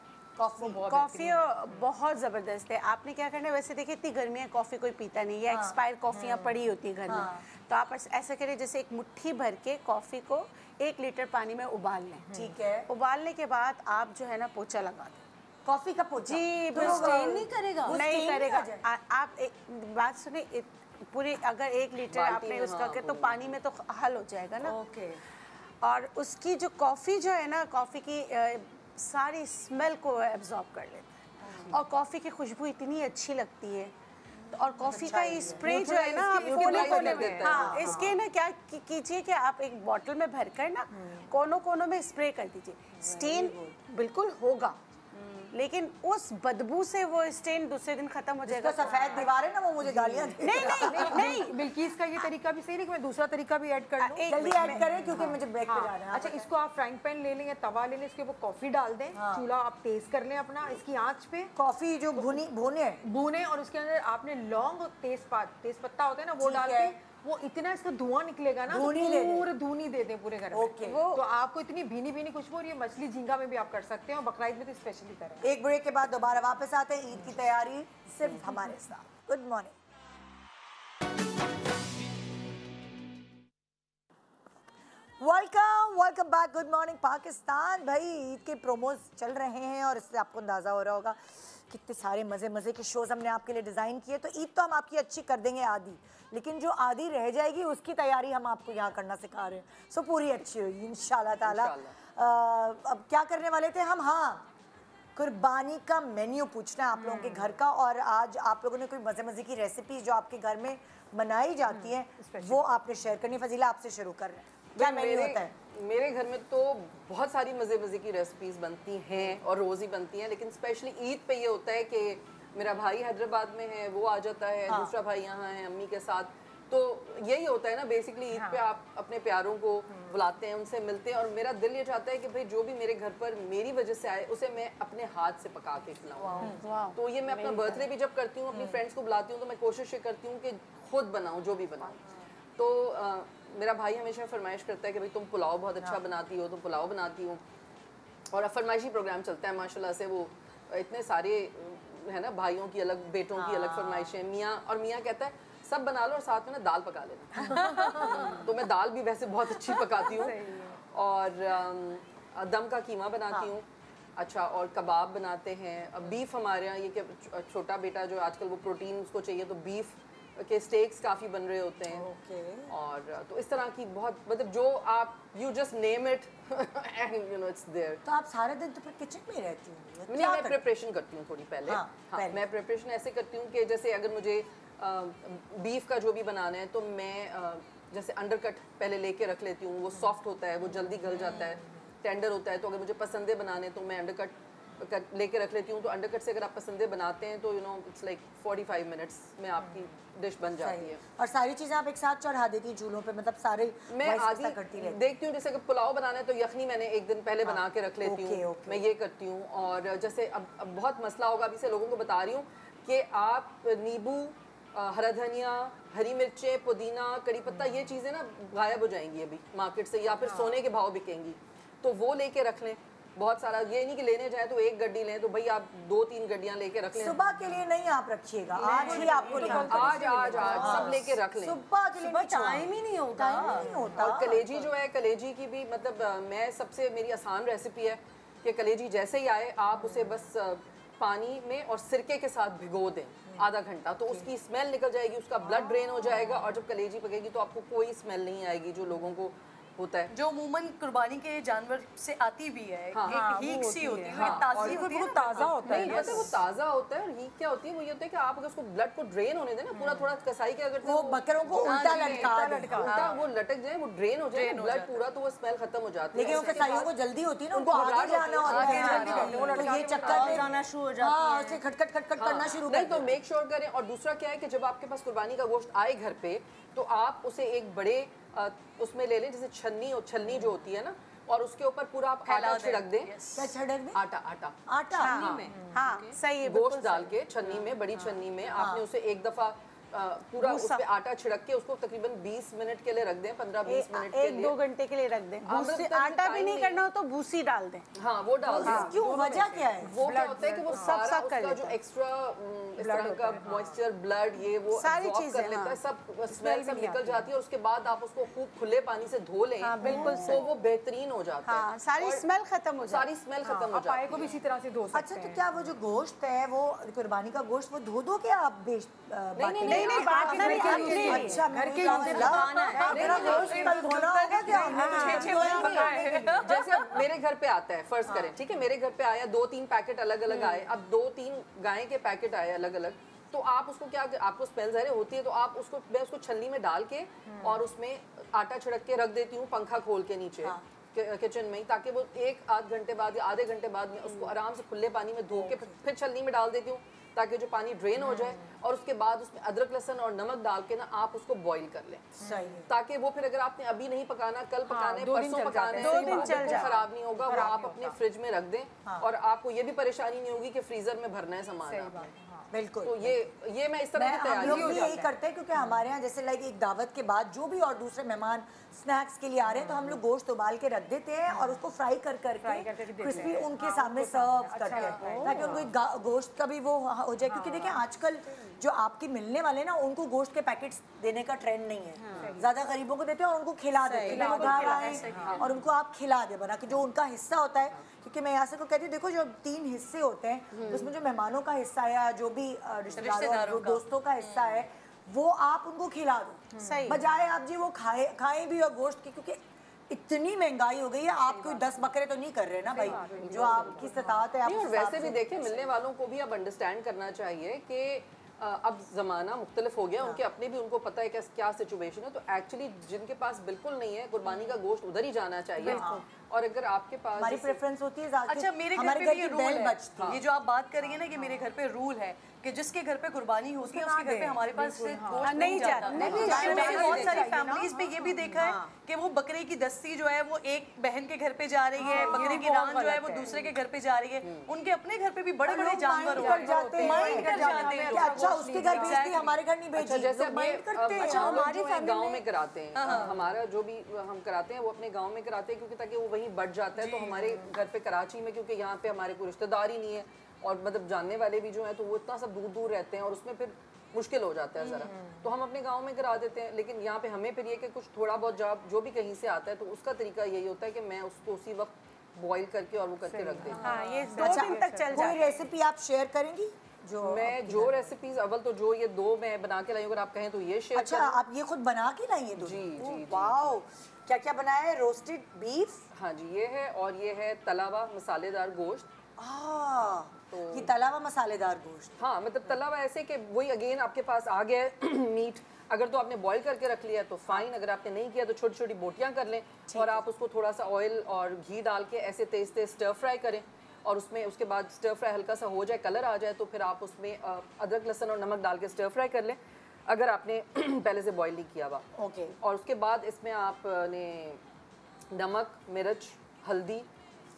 बहुत ज़बरदस्त है। आपने क्या करना है, वैसे देखिए इतनी गर्मी है कॉफ़ी कोई पीता नहीं या एक्सपायर कॉफ़ियाँ पड़ी होती हैं घर में, तो आप ऐसा करें जैसे एक मुट्ठी भर के कॉफ़ी को 1 लीटर पानी में उबाल लें। ठीक है। उबालने के बाद आप जो है ना पोछा लगा दें। कॉफी का पोछा जी, तो स्टेन नहीं करेगा? वो नहीं stain करेगा। आ जाए। आप एक बात सुने, पूरी अगर 1 लीटर बाल्टी आपने में, उसका हाँ, के तो पानी में तो हल हो जाएगा ना। ओके। और उसकी जो कॉफ़ी जो है ना, कॉफ़ी की सारी स्मेल को एब्जॉर्ब कर लेता है और कॉफ़ी की खुशबू इतनी अच्छी लगती है। और कॉफ़ी का ये स्प्रे जो है ना, आप कोने कोने में, हाँ, इसके ना क्या कीजिए कि आप एक बॉटल में भरकर ना कोनों कोनों में स्प्रे कर दीजिए। स्टेन बिल्कुल होगा, लेकिन उस बदबू से वो स्टेन दूसरे दिन खत्म हो जाएगा। तो सफेद दीवार है ना, वो मुझे गालियां दे। नहीं, बिल्किस का ये तरीका भी सही है कि मैं दूसरा तरीका भी ऐड कर लूं। जल्दी ऐड करें क्योंकि मुझे ब्रेक पे जाना है। अच्छा, इसको आप फ्राइंग पैन ले लें या तवा ले लें, इसके ऊपर कॉफी डाल दें, चूल्हा आप तेज कर लें अपना, इसकी आंच पे कॉफी जो भुने भूने, और उसके अंदर आपने लौंग, तेज पत्ता होता है ना, वो ठीक डाल है। के वो इतना इसका धुआं निकलेगा ना, धूनी दे दें। पूरे धुनी दे दें पूरे घर में। ओके। तो आपको इतनी भीनी भीनी खुशबू, और ये मछली झींगा में भी आप कर सकते हैं, और बकरा ईद में तो स्पेशली करें। एक ब्रेक के बाद दोबारा वापस आते हैं। ईद की तैयारी सिर्फ हमारे साथ। Good morning. Welcome back. Good morning Pakistan. भाई ईद के प्रोमोज चल रहे हैं और इससे आपको अंदाज़ा हो रहा होगा कितने सारे मज़े के शोज़ हमने आपके लिए डिज़ाइन किए। तो ईद तो हम आपकी अच्छी कर देंगे आधी, लेकिन जो आधी रह जाएगी उसकी तैयारी हम आपको यहाँ करना सिखा रहे हैं। सो पूरी अच्छी होगी इंशाल्लाह ताला। अब क्या करने वाले थे हम? हाँ, कुर्बानी का मेन्यू पूछना है आप लोगों के घर का, और आज आप लोगों ने कोई मज़े की रेसिपी जो आपके घर में बनाई जाती है वो आपने शेयर करनी। फजीला, आपसे शुरू कर रहे हैं। क्या मेन्यू होता है? मेरे घर में तो बहुत सारी मज़े की रेसिपीज़ बनती हैं और रोज़ ही बनती हैं, लेकिन स्पेशली ईद पे ये होता है कि मेरा भाई हैदराबाद में है, वो आ जाता है, दूसरा भाई यहाँ है अम्मी के साथ। तो यही होता है ना बेसिकली, ईद पे आप अपने प्यारों को बुलाते हैं, उनसे मिलते हैं, और मेरा दिल ये चाहता है कि भाई जो भी मेरे घर पर मेरी वजह से आए उसे मैं अपने हाथ से पका के खिलाऊँ। तो ये मैं अपना बर्थडे भी जब करती हूँ, अपनी फ्रेंड्स को बुलाती हूँ, तो मैं कोशिश ये करती हूँ कि खुद बनाऊँ जो भी बनाऊँ। तो मेरा भाई हमेशा फरमाइश करता है कि भाई तुम पुलाव बहुत अच्छा बनाती हो, तुम पुलाव बनाती हो, और अब फरमाइशी प्रोग्राम चलता है माशाल्लाह से। वो इतने सारे है ना, भाइयों की अलग, बेटों की अलग फरमाइशें। मियाँ कहता है सब बना लो और साथ में ना दाल पका लेना। तो मैं दाल भी वैसे बहुत अच्छी पकाती हूँ, और दम का कीमा बनाती हूँ। अच्छा, और कबाब बनाते हैं। बीफ हमारे यहाँ ये कि छोटा बेटा जो आजकल वो प्रोटीन उसको चाहिए, तो बीफ के स्टेक्स काफ़ी बन रहे होते हैं। और तो इस तरह की बहुत, मतलब जो आप you just name it and you know it's there. तो आप सारे दिन तो फिर किचन में ही रहती हूँ? मैं प्रिपरेशन करती हूँ थोड़ी पहले। हाँ, मैं प्रिपरेशन ऐसे करती हूँ कि जैसे अगर मुझे बीफ का जो भी बनाना है, तो मैं जैसे अंडरकट पहले लेके रख लेती हूँ। वो सॉफ्ट होता है, वो जल्दी गल जाता है, टेंडर होता है। तो अगर मुझे पसंदे बनाने तो मैं अंडरकट लेके रख लेती हूँ। तो अंडरकट से अगर आप पसंदे बनाते हैं तो you know it's like 45 minutes में आपकी डिश बन जाती है। और सारी चीज़ें आप एक साथ चढ़ा देती हैं चूल्हों पे? मतलब सारे मैं आधी देखती हूँ, जैसे अगर पुलाव बनाना है तो यखनी मैंने एक दिन पहले बना के रख लेती हूँ। मैं ये करती हूँ। और जैसे अब बहुत मसला होगा, अभी से लोगों को बता रही हूँ कि आप नींबू, हरा धनिया, हरी मिर्चें, पुदीना, कड़ी पत्ता, ये चीज़ें ना गायब हो जाएंगी अभी मार्केट से, या फिर सोने के भाव बिकेंगी, तो वो लेके रख लें बहुत सारा। ये नहीं कि लेने जाए तो एक गड्डी लें, तो भाई आप 2-3 गड्डियाँ लेके रख लें। सुबह के लिए नहीं आप रखिएगा, आज ही आपको आज सब लेके रख लें। सुबह के लिए टाइम ही नहीं होता। और कलेजी जो है, कलेजी की भी मतलब मैं सबसे मेरी आसान रेसिपी है कि कलेजी जैसे ही आए आप उसे बस पानी में और सिरके के साथ भिगो दें आधा घंटा, तो उसकी स्मेल निकल जाएगी, उसका ब्लड ड्रेन हो जाएगा, और जब कलेजी पकेगी तो आपको कोई स्मेल नहीं आएगी जो लोगों को होता है, जो अमूमन कुर्बानी के जानवर से आती भी है। हाँ, एक हीक सी होती है, ताज़ी होती है, ताज़ा होता है। नहीं पता वो ताज़ा होता है। और हीक क्या होती है? वो ये होता है कि आप अगर उसको ब्लड को ड्रेन होने दें ना, पूरा थोड़ा कसाई के अगर वो बकरों को उल्टा उल्टा वो लटक जाए, वो ड्रेन हो जाए ब्लड पूरा, तो वो स्मेल खत्म हो जाती है। लेकिन वो कसाईयों को जल्दी होती है ना, उनको आगे जाना होता है, तो ये चक्कर में जाना शुरू हो जाती है, उसे खटखट करना शुरू कर नहीं तो मेक श्योर करें। और दूसरा क्या है कि जब आपके पास कुर्बानी का गोश्त आए घर पे, तो आप उसे एक बड़े उसमें ले लें, जैसे छन्नी जो होती है ना, और उसके ऊपर पूरा आप आटा छिड़क दें। क्या छिड़क दें? आटा आटा हाँ सही है। गोश्त डाल के छन्नी में, बड़ी छन्नी में आपने उसे एक दफ़ा पूरा उस पे आटा छिड़क के उसको तकरीबन 20 मिनट के लिए रख दें, 15-20 मिनट के लिए, 1-2 घंटे के लिए रख दें। आटा भी नहीं करना हो तो भूसी डाल दें। हाँ वो डाल दें। क्यों, वजह क्या है? वो क्या होता है कि वो सारा उसका जो एक्स्ट्रा इस तरह का मॉइस्चर, ब्लड, ये वो सारी absorb कर लेता है, सब स्मेल सब निकल जाती है, और उसके बाद आप उसको खूब खुले पानी से धो लें, बिल्कुल तो वो बेहतरीन हो जाता है। सारी स्मेल खत्म हो जाती है। सारी स्मेल खत्म हो आप पाए जाती को भी है। इसी तरह से धो सकते अच्छा, हैं। तो क्या वो जो गोश्त है, वो कुर्बानी का गोश्त, वो धो दो क्या आप नहीं, नहीं, बांटना नहीं, अपने लिए। अच्छा, घर के मेरा गोश्त कल धोना होगा क्या? जैसे अब मेरे घर पे आता है, फर्ज करें, ठीक है, मेरे घर पे आया 2-3 पैकेट अलग अलग आए, अब 2-3 गाय के पैकेट आए अलग अलग, तो आप उसको क्या, आपको स्मेल ज़ाहिर होती है, तो आप उसको, मैं उसको छलनी में डाल के और उसमें आटा छिड़क के रख देती हूँ पंखा खोल के नीचे किचन में ही, ताकि वो 1-8 घंटे बाद या आधे घंटे बाद में उसको आराम से खुले पानी में धो के फिर छलनी में डाल देती हूँ, ताकि जो पानी ड्रेन हो जाए, और उसके बाद उसमें अदरक लहसुन और नमक डाल के ना आप उसको बॉईल कर लें, सही है। ताकि वो फिर अगर आपने अभी नहीं पकाना, कल पकाने, परसों पकाने, 2 दिन चल बिल्कुल खराब नहीं होगा, वो आप अपने फ्रिज में रख दें, और आपको ये भी परेशानी नहीं होगी कि फ्रीजर में भरना है सामान आपने। बिल्कुल। तो ये मैं इस तरह की हम तैयारी लोग भी यही करते हैं, क्योंकि हमारे यहाँ जैसे लाइक एक दावत के बाद जो भी और दूसरे मेहमान स्नैक्स के लिए आ रहे हैं, तो हम लोग गोश्त उबाल के रख देते हैं और उसको फ्राई करके क्रिस्पी उनके सामने सर्व करते हैं, ताकि उनको गोश्त का भी वो हो जाए। क्योंकि देखिए आजकल जो आपके मिलने वाले ना, उनको गोश्त के पैकेट्स देने का ट्रेंड नहीं है, ज्यादा गरीबों को देते हैं और उनको खिला देते हैं, और उनको आप खिला दे बना के जो उनका हिस्सा होता है। क्योंकि मैं यहाँ से को कहती हूँ, देखो जो 3 हिस्से होते हैं, उसमें जो मेहमानों का हिस्सा है या जो भी रिश्तेदारों दोस्तों का हिस्सा है, वो आप उनको खिला दो, सही बजाय आप जी वो खाए भी और गोश्त की, क्योंकि इतनी महंगाई हो गई है, आप कोई 10 बकरे तो नहीं कर रहे ना भाई, जो आपकी इस्तात है। और वैसे भी देखिए, मिलने वालों को भी अब अंडरस्टैंड करना चाहिए कि अब ज़माना मुख्तलिफ हो गया, उनके अपने भी उनको पता है कि क्या सिचुएशन है, तो एक्चुअली जिनके पास बिल्कुल नहीं है, कुर्बानी का गोश्त उधर ही जाना चाहिए। और अगर आपके पास हमारी प्रेफरेंस होती है, अच्छा मेरे घर पे भी ये रूल है, ये जो आप बात कर रही है ना कि मेरे घर पे रूल है कि जिसके घर पे कुर्बानी होती है उसके घर पे हमारे पास से गोश्त नहीं जाता। मैंने बहुत सारी फैमिलीज पे ये भी देखा है कि वो बकरे की दस्ती जो है वो एक बहन के घर पे जा रही है, बकरे की रान जो है वो दूसरे के घर पे जा रही है, उनके अपने घर पे भी बड़े बड़े जानवर होते हैं, माइंड कर जाते हैं। अच्छा उसके घर भेज दी, हमारे घर नहीं भेजी। जैसे माइंड करते हैं। अच्छा हमारे गांव में कराते हैं, हमारा जो भी हम कराते हैं वो अपने गांव में कराते हैं, क्योंकि ताकि वो वहीं बढ़ जाता है। तो हमारे घर पे कराची में, क्योंकि यहाँ पे हमारे कोई रिश्तेदार ही नहीं है, और मतलब जानने वाले भी जो हैं तो वो इतना सब दूर दूर रहते हैं, और उसमें फिर मुश्किल हो जाता है ज़रा, तो हम अपने गांव में करा देते हैं। लेकिन यहाँ पे हमें फिर ये कि कुछ थोड़ा बहुत जो भी कहीं से आता है, तो उसका तरीका यही होता है कि मैं उसको उसी वक्त बॉईल करके और वो करके रख देती हूँ। ये 2 दिन तक चल जाए। कोई रेसिपी आप शेयर करेंगी? जो रेसिपीज अव्वल तो जो ये 2 मैं बना के लाई, अगर आप कहें तो ये शेयर। अच्छा आप ये खुद बना के लाई हैं? जी। वाओ, क्या क्या बनाया है? Roasted beef? हाँ जी, ये है, और ये है तला हुआ मसालेदार गोश्त। तो ये तला हुआ मसालेदार गोश्त। हाँ, मतलब तला हुआ ऐसे कि वही अगेन आपके पास आ गया है मीट, अगर तो आपने बॉईल करके रख लिया तो फाइन, अगर आपने नहीं किया तो छोटी छोटी बोटियाँ कर लें, और आप उसको थोड़ा सा ऑयल और घी डाल के ऐसे तेज तेज स्टर फ्राई करें, और उसमें उसके बाद स्टर फ्राई हल्का सा हो जाए, कलर आ जाए, तो फिर आप उसमें अदरक लहसुन और नमक डाल के स्टर फ्राई कर लें, अगर आपने पहले से बॉईल नहीं किया हुआ। ओके। और उसके बाद इसमें आपने नमक, मिर्च, हल्दी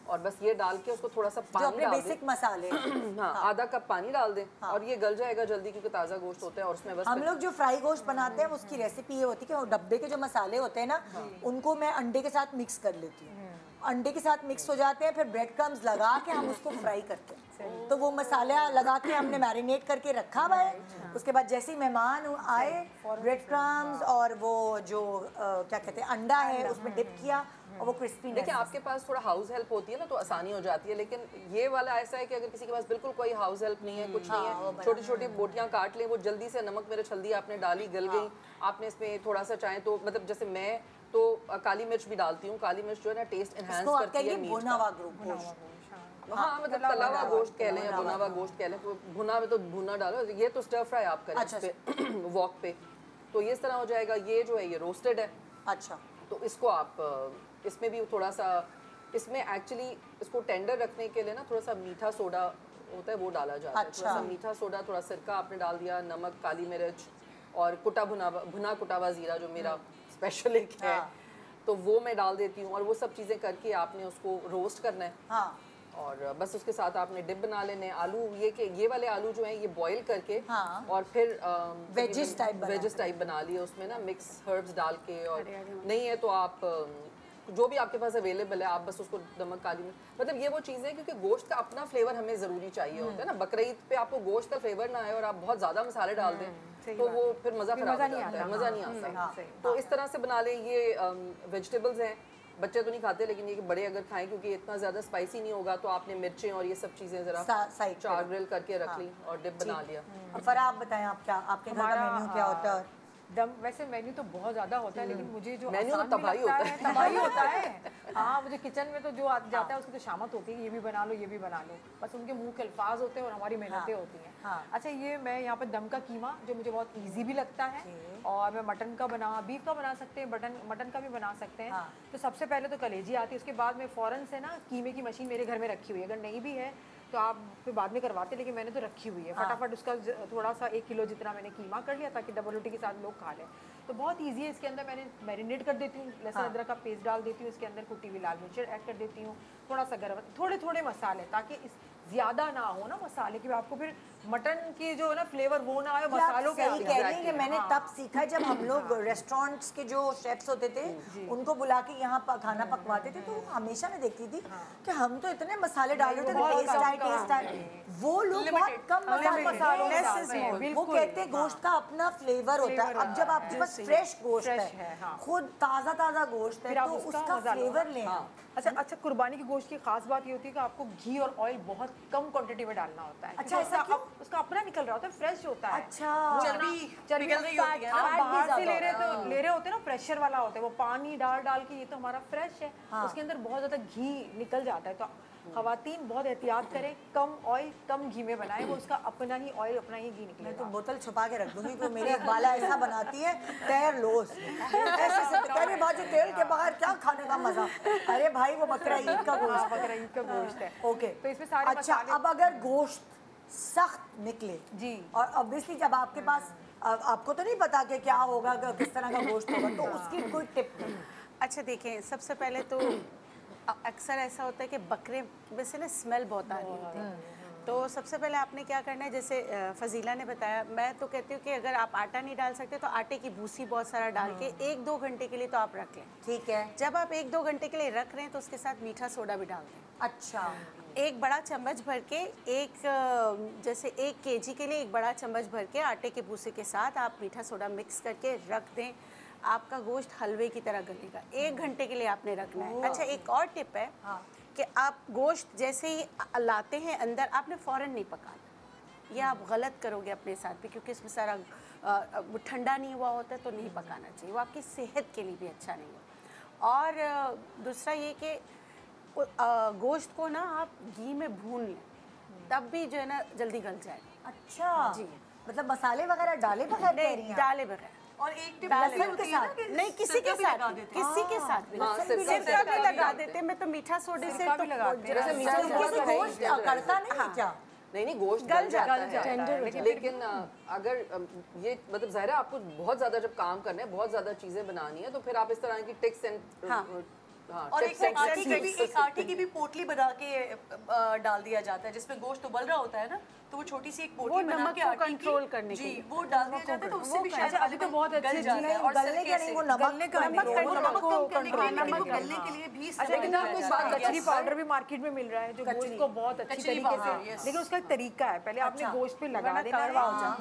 और बस ये डाल के उसको थोड़ा सा पानी डाल दें, बेसिक मसाले। हाँ, आधा कप पानी डाल दें, और ये गल जाएगा जल्दी क्योंकि ताज़ा गोश्त होता है। और उसमें बस हम लोग जो फ्राई गोश्त बनाते हैं उसकी रेसिपी ये होती है कि वो डब्बे के जो मसाले होते हैं ना, उनको मैं अंडे के साथ मिक्स कर लेती हूँ, अंडे के साथ मिक्स हो जाते हैं, फिर ब्रेड क्रम्स लगा के हम उसको फ्राई करते हैं। तो वो मसाला लगा के हमने मैरिनेट करके रखा हुआ है, उसके बाद जैसे ही मेहमान आए, ब्रेड क्रम्स और वो जो क्या कहते हैं अंडा है उसमें डिप किया, और वो क्रिस्पी। देखिए आपके पास थोड़ा हाउस हेल्प होती है ना, तो आसानी हो जाती है, लेकिन ये वाला ऐसा है कि अगर किसी के पास बिल्कुल कोई हाउस हेल्प नहीं है, कुछ नहीं है, छोटी छोटी बोटियां काट लें, वो जल्दी से नमक मिर्च हल्दी आपने डाली, गल गई, आपने इसमें थोड़ा सा चाहे तो मतलब जैसे मैं तो काली मिर्च भी डालती हूँ, काली मिर्च जो है ना टेस्ट एनहांस करती है मीट का। हाँ, मतलब तला हुआ गोश्त कह लें या भुना हुआ गोश्त कह लें, भुना में तो भुना डालो, ये तो स्टर फ्राई आप करें इस पे वॉक पे, तो ये इस तरह हो जाएगा। ये जो है ये रोस्टेड है। अच्छा, तो इसको आप इसमें भी थोड़ा सा, इसमें एक्चुअली इसको टेंडर रखने के लिए ना थोड़ा सा मीठा सोडा होता है, वो डाला जाता है। थोड़ा सा मीठा सोडा, थोड़ा सिरका आपने डाल दिया, नमक, काली मिर्च और भुना कुटा हुआ ज़ीरा जो मेरा स्पेशल एक है, तो वो मैं डाल देती हूँ, और वो सब चीज़ें करके आपने उसको रोस्ट करना है। और बस उसके साथ आपने डिप बना लेने आलू, ये वाले आलू जो हैं ये बॉईल करके हाँ। और फिर वेजिस टाइप बना लिए उसमें ना मिक्स हर्ब्स डाल के, और नहीं है तो आप जो भी आपके पास अवेलेबल है आप बस उसको नमक काली मिर्च, मतलब ये वो चीज़ें हैं क्योंकि गोश्त का अपना फ्लेवर हमें ज़रूरी चाहिए होता है ना। बकरीद पे आपको गोश्त का फ्लेवर ना आए और आप बहुत ज़्यादा मसाले डाल दें तो वो फिर मज़ा खराब हो जाता है, मज़ा नहीं आता। तो इस तरह से बना लें। ये वेजिटेबल्स हैं, बच्चे तो नहीं खाते लेकिन ये कि बड़े अगर खाएं क्योंकि इतना ज़्यादा स्पाइसी नहीं होगा, तो आपने मिर्चें और ये सब चीज़ें ज़रा चार ग्रिल करके रख ली और डिप बना लिया। फरा आप बताएं, आप क्या, आपके घर का मेन्यू क्या होता है? दम वैसे मेन्यू तो बहुत ज़्यादा होता है, लेकिन मुझे जो मेन्यू तो आसान भी तबाही लगता होता है, तबाही होता है। हाँ, मुझे किचन में तो जो जाता है उसकी तो शामत होती है, ये भी बना लो ये भी बना लो, बस उनके मुंह के अल्फाज होते हैं और हमारी मेहनतें होती हैं। अच्छा, ये मैं यहाँ पर दम का कीमा जो मुझे बहुत ईजी भी लगता है, और मैं मटन का बीफ का बना सकते हैं, मटन का भी बना सकते हैं। तो सबसे पहले तो कलेजी आती है, उसके बाद में फ़ौरन से ना कीमे की मशीन मेरे घर में रखी हुई है, अगर नहीं भी है तो आप फिर बाद में करवाते, लेकिन मैंने तो रखी हुई है। फटाफट उसका थोड़ा सा 1 किलो जितना मैंने कीमा कर लिया ताकि डबल रोटी के साथ लोग खा लें। तो बहुत इजी है। इसके अंदर मैंने मैरिनेट कर देती हूँ, लहसुन अदरक का पेस्ट डाल देती हूँ, इसके अंदर कुटी हुई लाल मिर्च ऐड कर देती हूँ, थोड़ा सा गरम, थोड़े थोड़े मसाले, ताकि ज़्यादा ना हो ना मसाले कि आपको फिर मटन की जो है ना फ्लेवर वो ना आए मसालों के। सही कह रही हैं कि मैंने तब सीखा जब हम लोग रेस्टोरेंट्स के जो शेफ्स होते थे उनको बुला के यहाँ खाना पकवाते थे, तो हमेशा मैं देखती थी कि हम तो इतने मसाले डाल रहे थे, टेस्ट आए, वो लोग बहुत कम मसालों, वो कहते हैं गोश्त का अपना फ्लेवर होता है। अब जब आपके पास फ्रेश गोश्त है, खुद ताज़ा गोश्त है, तो उसका फ्लेवर लें। अच्छा, कुर्बानी की गोश्त की खास बात ये होती है कि आपको घी और ऑयल बहुत कम क्वांटिटी में डालना होता है। अच्छा, ऐसा क्यों? उसका अपना निकल रहा होता है, फ्रेश होता है। अच्छा, चर्बी निकल रही होती है ना, आप बाहर से ले रहे होते हैं ना, प्रेशर वाला होता है, वो पानी डाल के, ये तो हमारा फ्रेश है, उसके अंदर बहुत ज़्यादा घी निकल जाता है। तो ख़वातीन बहुत एहतियात करें, कम ऑयल कम घी में बनाएं, वो उसका अपना ही ऑयल अपना ही घी निकलेगा। मैं तो बोतल छुपा के रख दूंगी, तो मेरी बाला ऐसा बनाती है तैर लोस ऐसे तेरे बाजू तेल के बाहर क्या खाने का मजा। अरे भाई, वो बकरा ईद का गोश्त है। ओके, तो इसमें सारे अच्छा, अब अगर गोश्त सख्त निकले जी, और ऑब्वियसली जब आपके पास, आपको तो नहीं पता कि क्या होगा, किस तरह का गोश्त होगा, तो उसकी कोई टिप? अच्छा देखें, सबसे पहले तो अक्सर ऐसा होता है कि बकरे में से ना स्मेल बहुत आ रही होती है, तो सबसे पहले आपने क्या करना है, जैसे फजीला ने बताया, मैं तो कहती हूँ कि अगर आप आटा नहीं डाल सकते तो आटे की भूसी बहुत सारा डाल के 1-2 घंटे के लिए तो आप रख लें। ठीक है। जब आप 1-2 घंटे के लिए रख रहे हैं तो उसके साथ मीठा सोडा भी डाल दें। अच्छा, एक बड़ा चम्मच भर के, जैसे 1 केजी के लिए 1 बड़ा चम्मच भर के आटे के भूसे के साथ आप मीठा सोडा मिक्स करके रख दें, आपका गोश्त हलवे की तरह गलेगा। 1 घंटे के लिए आपने रखना है। अच्छा, एक और टिप है कि आप गोश्त जैसे ही लाते हैं अंदर, आपने फ़ौरन नहीं पकाना। ये आप गलत करोगे अपने साथ भी, क्योंकि इसमें सारा ठंडा नहीं हुआ होता है, तो नहीं पकाना चाहिए, वो आपकी सेहत के लिए भी अच्छा नहीं है। और दूसरा ये कि गोश्त को ना आप घी में भून लें, तब भी जो है ना जल्दी गल जाएगा। अच्छा जी, मतलब मसाले वगैरह डाले बगैर? नहीं, डाले बगैर। और एक टिप लहसुन के साथ नहीं, किसी के साथ सिरका भी लगा देते हैं। मैं तो मीठा सोडे से तो गोश्त करता नहीं क्या? नहीं, गोश्त गल जाता है, लेकिन अगर ये मतलब ज़ाहिर है आपको बहुत ज़्यादा जब काम करना है, बहुत ज़्यादा चीज़ें बनानी है, तो फिर आप इस तरह की टिक्स एंड और एक आटे की भी पोटली बना के डाल दिया जाता है, जिसमें गोश्त उबल रहा होता है ना, तो वो छोटी सी एक पोटली बना के आटे कंट्रोल करने के लिए वो डाल दिया जाता है, तो उससे भी शायद अभी तो बहुत अच्छी चीज है। और गलने के नहीं, वो नमक कम करने के लिए भी। लेकिन आपको इस बात कचरी पाउडर भी मार्केट में मिल रहा है जो गोश्त को बहुत अच्छी तरीके से, लेकिन उसका एक तरीका है, पहले आपने गोश्त पे लगा देना है,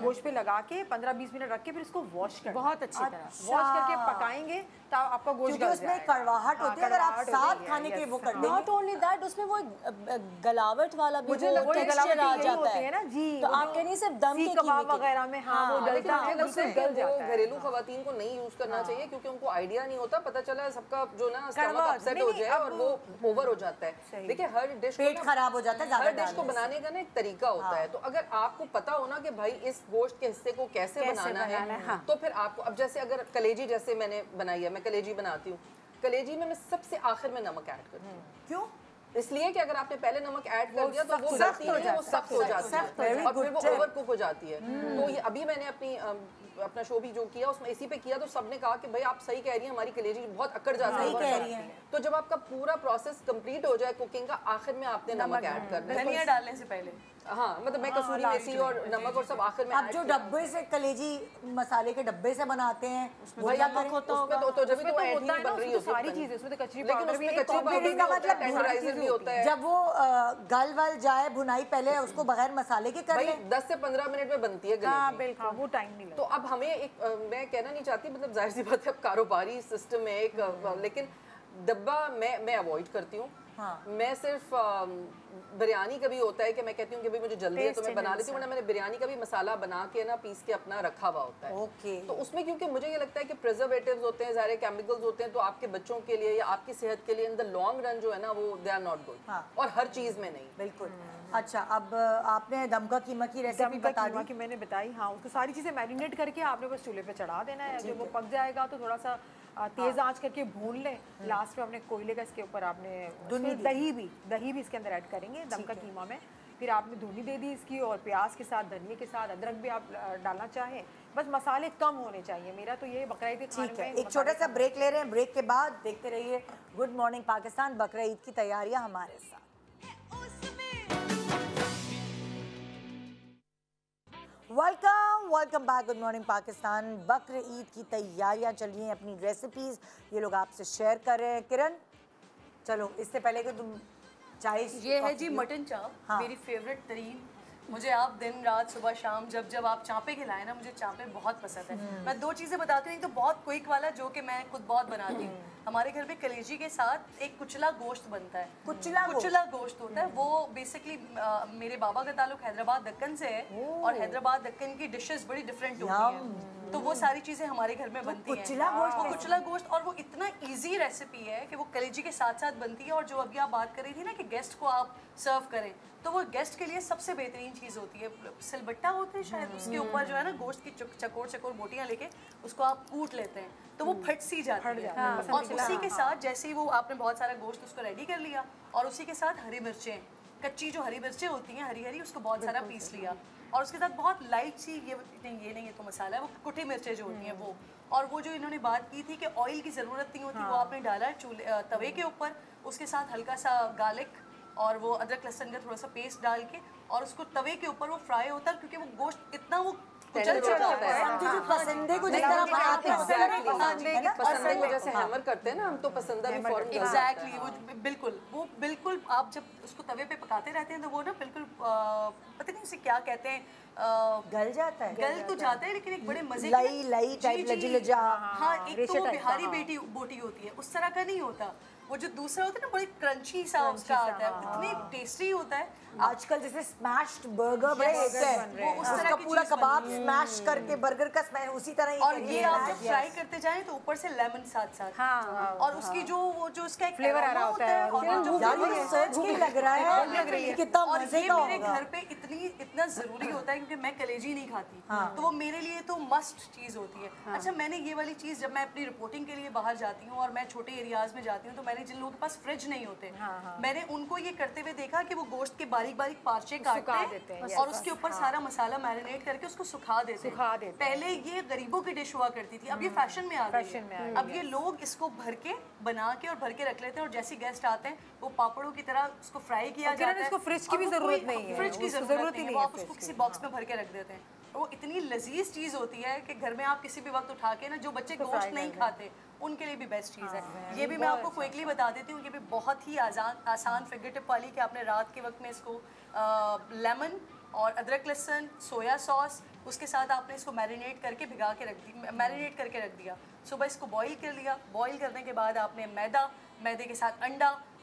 गोश्त पे लगा के 15-20 मिनट रख के फिर इसको वॉश करना, बहुत अच्छी तरह वॉश करके पकाएंगे तो आपका गोश्त गल जाएगा। उसमें कड़वाहट होती है, अगर आप साथ खाने के वो कर देंगे। नॉट ओनली दैट, उसमें वो गलावट वाला भी टेक्सचर आ जाता है ना जी, तो आप नहीं सिर्फ दम के कबाब वगैरह में वो डलता है, गल जाता है। घरेलू खवातीन को नहीं यूज करना चाहिए, क्योंकि उनको आइडिया नहीं होता, पता चला सबका जो ना स्टमक अपसेट हो जाए और वो ओवर हो जाता है। देखिए, हर डिश पेट खराब हो जाता है, हर डिश को बनाने का ना एक तरीका होता है, तो अगर आपको पता हो ना कि भाई इस गोश्त के हिस्से को कैसे बनाना है, तो फिर आपको, अब जैसे अगर कलेजी जैसे मैंने बनाई है, मैं कलेजी बनाती हूँ, कलेजी में मैं सबसे आखिर में नमक ऐड करती हूँ। क्यों? इसलिए कि अगर आपने पहले नमक ऐड कर दिया तो वो सख्त हो जाती है और फिर वो ओवर कुक हो जाती है। तो ये अभी मैंने अपनी अपना शो भी जो किया उसमें इसी पे किया, तो सबने कहा कि भाई आप सही कह रही हैं, हमारी कलेजी बहुत अकड़ जाती है, कह रही हैं। तो जब आपका पूरा प्रोसेस कंप्लीट हो जाए कुकिंग का, आखिर में आपने नमक ऐड करना है। धनिया डालने से पहले हाँ, मतलब मैं कसूरी मेथी और नमक और सब आखिर में अब जो डब्बे से कलेजी मसाले के डब्बे से बनाते हैं वो क्या करें? उसमें तो जब उसमें तो तो ऐड होता ही है ना, बन रही उसमें तो होती है सारी चीजें, उसमें तो कचरी लेकिन पाउडर भी उसमें है, कचरी पाउडर भी होता है, टेंडराइजर भी होता है। जब वो गल वल जाए भुनाई पहले उसको बगैर मसाले के कर भाई लें। 10 से 15 मिनट में बनती है हाँ गलेजी। बिल्कुल। वो टाइम नहीं तो अब हमें एक मैं कहना नहीं चाहती, मतलब जाहिर सी बात है अब कारोबारी सिस्टम है एक, लेकिन डब्बा मैं अवॉइड करती हूँ। हाँ। मैं सिर्फ बिरयानी का भी होता है कि मैं कहती हूँ कि भाई मुझे जल्दी है तो मैं बना लेती हूँ, वरना मैंने बिरयानी का भी मसाला बना के ना पीस के अपना रखा हुआ होता है। ओके। तो उसमें क्योंकि मुझे ये लगता है कि प्रिजर्वेटिव्स होते हैं, सारे केमिकल्स होते हैं, तो आपके बच्चों के लिए या आपकी सेहत के लिए इन द लॉन्ग रन जो है ना वो दे आर नॉट गुड। हाँ। और हर चीज़ में नहीं। बिल्कुल। अच्छा, अब आपने दम का कीमा की रेसिपी बता दी कि मैंने बताई। हाँ, उसको सारी चीज़ें मैरिनेट करके आपने बस चूल्हे पे चढ़ा देना है। जब वो पक जाएगा तो थोड़ा सा तेज आंच करके भून लें। लास्ट में अपने कोयले का इसके ऊपर आपने दही भी इसके अंदर ऐड करेंगे दम का कीमा में। फिर आपने धुनी दे दी इसकी, और प्याज के साथ, धनिया के साथ, अदरक भी आप डालना चाहें, बस मसाले कम होने चाहिए। मेरा तो ये बकरा ईद के खाने ठीक है, में एक छोटा सा ब्रेक ले रहे हैं। ब्रेक के बाद देखते रहिए गुड मॉर्निंग पाकिस्तान, बकरा ईद की तैयारियां हमारे साथ। Welcome back, good morning Pakistan. बकरा ईद की तैयारियां चल रही हैं, अपनी रेसिपीज ये लोग आपसे शेयर कर रहे हैं। किरण, चलो इससे पहले कि तुम चाय, ये है जी मटन चाप। हाँ। मेरी फेवरेट तरीन। मुझे आप दिन रात सुबह शाम जब आप चापे खिलाएं ना, मुझे चापे बहुत पसंद है। मैं दो चीज़ें बताती हूँ, एक तो बहुत क्विक वाला जो कि मैं खुद बहुत बनाती हूँ। हमारे घर पे कलेजी के साथ एक कुचला गोश्त बनता है। कुचला गोश्त होता है। वो बेसिकली मेरे बाबा का ताल्लुक हैदराबाद दक्कन से है, और हैदराबाद दक्कन की डिशेस बड़ी डिफरेंट होती हैं, तो वो सारी चीज़ें हमारे घर में बनती हैं। कुचला गोश्त, और वो इतना ईजी रेसिपी है कि वो कलेजी के साथ साथ बनती है। और जो अभी आप बात कर रही थी ना कि गेस्ट को आप सर्व करें, तो वो गेस्ट के लिए सबसे बेहतरीन चीज़ होती है। सिलबट्टा होता है शायद, उसके ऊपर जो है ना गोश्त की चकोर बोटियाँ लेके उसको आप कूट लेते हैं, तो वो फट सी जाती है। और उसी के साथ जैसे ही वो आपने बहुत सारा गोश्त उसको रेडी कर लिया, और उसी के साथ हरी मिर्चें, कच्ची जो हरी मिर्चें होती हैं, हरी हरी, उसको बहुत सारा पीस लिया, और उसके साथ बहुत लाइट सी, ये नहीं है तो मसाला है, वो कुटी मिर्चें जो होती हैं वो। और वो जो इन्होंने बात की थी कि ऑयल की ज़रूरत नहीं होती, वो आपने डाला चूल्हे तवे के ऊपर, उसके साथ हल्का सा गार्लिक और वो अदरक लहसुन का थोड़ा सा पेस्ट डाल के, और उसको तवे के ऊपर वो फ्राई होता है, क्योंकि वो गोश्त इतना वो कुचल चुका होता है। समझो जो पसंदे को जिस तरह बनाते हैं उस तरह पसंदे को जैसे हैमर करते हैं ना हम, तो पसंदा भी फौरन एग्जैक्टली वो बिल्कुल आप जब उसको तवे पे पकाते रहते हैं तो वो ना बिल्कुल पता नहीं उसे क्या कहते हैं, गल जाता है। गल तो जाता है, लेकिन एक बड़े मजे लाई टाइप लजी-लजा। हाँ, एक तो वो बिहारी बोटी होती है, उस तरह का नहीं होता। वो जो दूसरा होता है ना, बड़ी क्रंची सा उसका आता है, इतनी टेस्टी होता है। आजकल जैसे स्मैश्ड बर्गर बड़े होते हैं, वो उस तरह उसका की पूरा चीज़ कबाब स्मैश करके बर्गर का स्मैश, उसी तरह ही और ये आप जब फ्राई करते जाएं तो ऊपर से लेमन साथ साथ, और उसकी जो वो जो उसका एक फ्लेवर आ रहा होता है, और वो जो यार ये सोच के लग रहा है कि कितना और मजे ये का मेरे होगा। घर पे इतना जरूरी होता है, क्योंकि मैं कलेजी नहीं खाती, तो वो मेरे लिए तो मस्ट चीज होती है। अच्छा, मैंने ये वाली चीज जब मैं अपनी रिपोर्टिंग के लिए बाहर जाती हूँ और मैं छोटे एरियाज में जाती हूँ, तो मैंने जिन लोगों के पास फ्रिज नहीं होते, मैंने उनको ये करते हुए देखा कि वो गोश्त के बारीक बारीक पार्चे काटते हैं और उसके ऊपर सारा मसाला मैरिनेट करके उसको सुखा देते हैं। पहले ये गरीबों की डिश हुआ करती थी, अब ये फैशन में आ गई है। अब ये लोग इसको भर के बना के और भर के रख लेते हैं, और जैसे गेस्ट आते हैं वो पापड़ों की तरह उसको फ्राई किया जाता है। इसको फ्रिज की भी जरूरत नहीं है, फ्रिज की जरूरत नहीं है, आप उसको किसी बॉक्स में भर के रख देते हैं। वो इतनी लजीज चीज़ होती है कि घर में आप किसी भी वक्त उठा के ना, जो बच्चे गोश्त नहीं खाते उनके लिए भी बेस्ट चीज़ है। ये भी मैं आपको क्विकली बता देती हूँ, ये भी बहुत ही आसान फिंगर टिप वाली, कि आपने रात के वक्त में इसको लेमन और अदरक लहसुन, सोया सॉस, उसके साथ आपने इसको मैरिनेट करके भिगा के मैरिनेट करके रख दिया। सुबह इसको बॉईल कर लिया, बॉईल करने के बाद आपने मैदे के साथ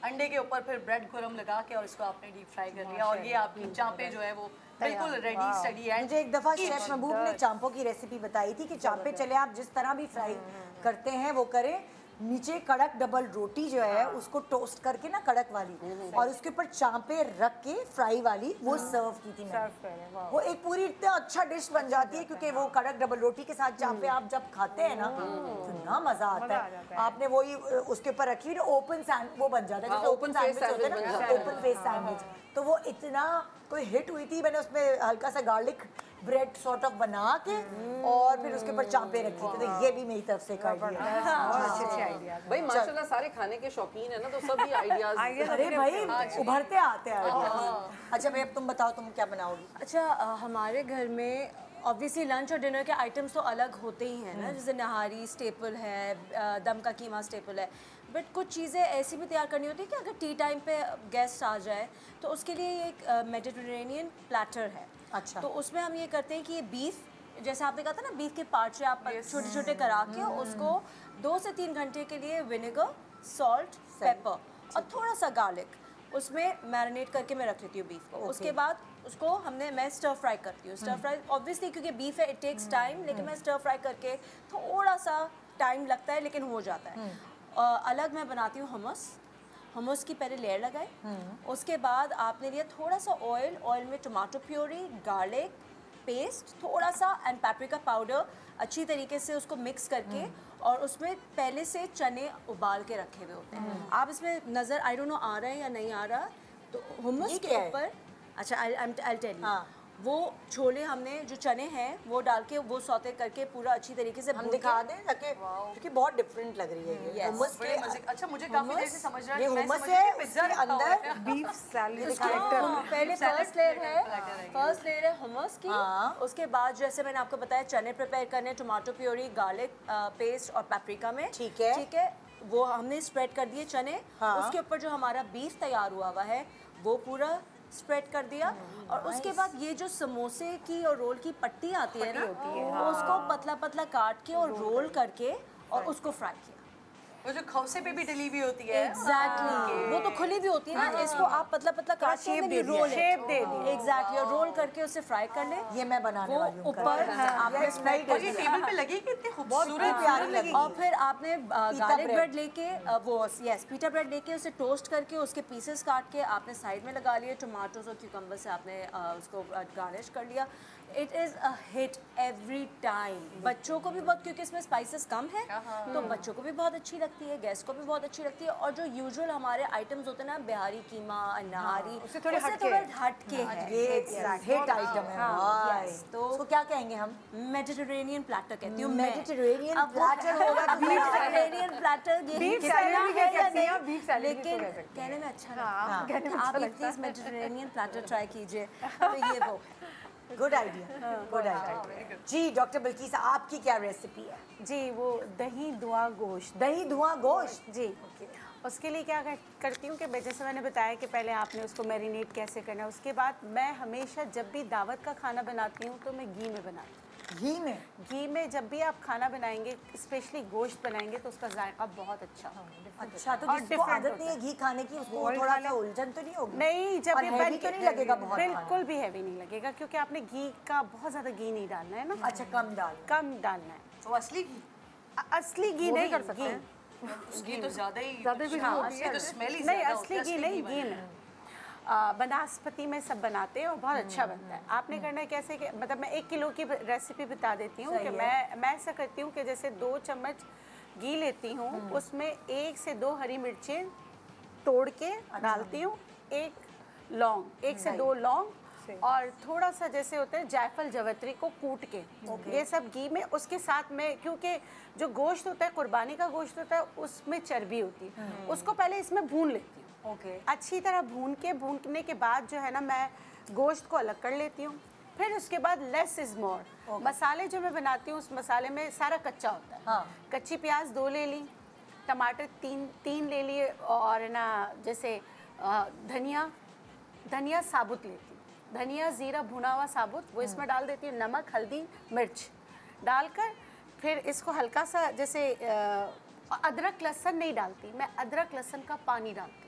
अंडे के ऊपर फिर ब्रेड गरम लगा के और इसको आपने डीप फ्राई कर लिया, और ये आपकी चांपे जो है वो बिल्कुल रेडी स्टडी है। मुझे एक दफ़ा शेफ महबूब ने चांपों की रेसिपी बताई थी कि चांपे चले आप जिस तरह भी फ्राई करते हैं वो करें, नीचे कड़क डबल रोटी जो है उसको टोस्ट करके ना कड़क वाली, और उसके ऊपर चांपे रख के फ्राई वाली वो सर्व की थी मैंने। वो एक पूरी इतना अच्छा डिश बन जाती है, क्योंकि वो कड़क डबल रोटी के साथ चांपे आप जब खाते हैं ना तो इतना मजा आता है। आपने वही उसके ऊपर रखी ना ओपन सैंडविच, वो बन जाता है जैसे ओपन सैंडविच होता है ना, ओपन फेस सैंडविच, तो वो इतना कोई हिट हुई थी। मैंने उसमें हल्का सा गार्लिक ब्रेड सॉर्ट ऑफ बना के और फिर उसके ऊपर चांपे रखी थी। तो ये भी मेरी तरफ से कर दिया। बहुत अच्छे आइडियाज। भाई माशाल्लाह सारे खाने के शौकीन है ना, तो सब भी आइडियाज। अरे भाई उभरते आते हैं ideas। अच्छा भाई अब तुम बताओ तुम क्या बनाओगी? अच्छा हमारे घर में ऑब्वियसली लंच और डिनर के आइटम्स तो अलग होते ही हैं ना, जैसे नहारी स्टेपल है, दम का कीमा स्टेपल है, बट कुछ चीज़ें ऐसी भी तैयार करनी होती है कि अगर टी टाइम पे गेस्ट आ जाए तो उसके लिए एक मेडिटेरेनियन प्लेटर है। अच्छा। तो उसमें हम ये करते हैं कि ये बीफ, जैसे आपने कहा था ना, बीफ के पार्ट आप छोटे छोटे करा के उसको 2 से 3 घंटे के लिए विनेगर, सॉल्ट, पेपर और थोड़ा सा गार्लिक उसमें मैरिनेट करके मैं रख लेती हूँ बीफ को। उसके बाद उसको मैं स्टर फ्राई करती हूँ। स्टर फ्राई ऑब्वियसली क्योंकि बीफ है इट टेक्स टाइम, लेकिन मैं स्टर फ्राई करके थोड़ा सा टाइम लगता है लेकिन हो जाता है। अलग मैं बनाती हूँ hummus की पहले लेयर लगाए, उसके बाद आपने लिया थोड़ा सा ऑयल में टमाटो प्योरी, गार्लिक पेस्ट थोड़ा सा एंड पेपरिका पाउडर, अच्छी तरीके से उसको मिक्स करके और उसमें पहले से चने उबाल के रखे हुए होते हैं। आप इसमें नज़र आई डोंट नो आ रहा है या नहीं आ रहा, तो hummus के ऊपर अच्छा आई टेल यू, वो छोले हमने जो चने हैं वो डाल के वो सौते करके पूरा अच्छी तरीके से हम दिखा दें ताकि, क्योंकि बहुत डिफरेंट लग रही है ये hummus के। अच्छा मुझे काफी देर से समझ रहा है ये कि मैं hummus समझ है, रही थी पिज्जा उसके अंदर बीफ सैलेड पहले फर्स्ट लेयर है hummus की। उसके बाद जैसे मैंने आपको बताया चने प्रिपेयर करने, टमाटो प्योरी, गार्लिक पेस्ट और पेपरिका में, ठीक है, वो हमने स्प्रेड कर दिए चने। उसके ऊपर जो हमारा बीफ तैयार हुआ है वो पूरा स्प्रेड कर दिया और उसके बाद ये जो समोसे की और रोल की पट्टी आती है ना, उसको पतला पतला काट के और रोल करके और उसको फ्राई किया। वो जो खौसे पे भी डली हुई होती है। एग्जैक्टली वो तो खुली भी होती है ना, इसको आप पतला पतला काट के शेप दे दी एग्जैक्टली और रोल करके उसे फ्राई कर ले। ये मैं बनाने वाली हूं। ऊपर आपने स्प्रेड कर ये टेबल पे लगी कितनी खूबसूरत प्यारी लगी। और फिर आपने गार्लिक ब्रेड लेके वो पीटा ब्रेड लेके उसे टोस्ट करके उसके पीसेस काट के आपने साइड में लगा लिए, टमाटोज और क्यूकम्बर से आपने उसको गार्निश कर लिया। It is a hit every time. बच्चों को भी बहुत, क्योंकि इसमें स्पाइसेस कम है तो बच्चों को भी बहुत अच्छी लगती है, गेस्ट को भी बहुत अच्छी लगती है। और जो यूजुअल हमारे आइटम्स होते हैं ना, बिहारी कीमा, नहारी, उससे थोड़े हटके हैं। ये हिट आइटम है। तो उसको क्या कहेंगे हम? मेडिटेरेनियन प्लेटर कहती हूँ। मेडिटेरेनियन प्लेटर होगा तो मेडिटेरेनियन प्लेटर बीफ सैलेड भी कह सकते हैं, बीफ सैलेड भी लेकिन कह सकते हैं। कहने में अच्छा लगता है। आप प्लीज मेडिटेरेनियन प्लेटर ट्राई कीजिए। तो ये वो गुड आइडिया, गुड आइडिया। जी डॉक्टर बल्कीस आपकी क्या रेसिपी है? जी वो दही धुआं गोश्त। दही धुआं गोश्त जी उसके लिए क्या करती हूँ कि जैसे मैंने बताया कि पहले आपने उसको मैरिनेट कैसे करना है, उसके बाद मैं हमेशा जब भी दावत का खाना बनाती हूँ तो मैं घी में बनाती हूँ। घी में जब भी आप खाना बनाएंगे, स्पेशली गोश्त बनाएंगे, तो उसका जायका बहुत अच्छा होगा। अच्छा, तो जिसको आदत नहीं है घी खाने की उसको थोड़ा सा उलझन तो नहीं होगी? नहीं, जब ये हैवी तो नहीं लगेगा बहुत? बिल्कुल भी हैवी नहीं लगेगा, क्योंकि आपने घी का बहुत ज़्यादा घी नहीं डालना है ना। अच्छा, कम डालना है। तो असली घी नहीं कर सकते, घी तो ज्यादा ही तो स्मेल ही नहीं, असली घी नहीं, घी में बनास्पति में सब बनाते हैं और बहुत अच्छा बनता है। आपने करना है कैसे कि मतलब मैं 1 किलो की रेसिपी बता देती हूँ कि मैं ऐसा करती हूँ कि जैसे 2 चम्मच घी लेती हूँ, उसमें 1 से 2 हरी मिर्चें तोड़ के डालती हूँ, 1 से 2 लौंग और थोड़ा सा जैसे होता है जायफल जवत्री को कूट के, ये सब घी में। उसके साथ में क्योंकि जो गोश्त होता है, कुर्बानी का गोश्त होता है, उसमें चर्बी होती है, उसको पहले इसमें भून लेती हूँ। अच्छी तरह भूनने के बाद जो है ना, मैं गोश्त को अलग कर लेती हूँ। फिर उसके बाद लेस इज मोर। मसाले जो मैं बनाती हूँ उस मसाले में सारा कच्चा होता है। कच्ची प्याज 2 ले ली, टमाटर 3 ले लिए और ना जैसे धनिया साबुत लेती हूँ, धनिया जीरा भुना हुआ साबुत, वो इसमें डाल देती हूँ। नमक, हल्दी, मिर्च डालकर फिर इसको हल्का सा जैसे अदरक लहसुन नहीं डालती मैं, अदरक लहसुन का पानी डालती हूँ।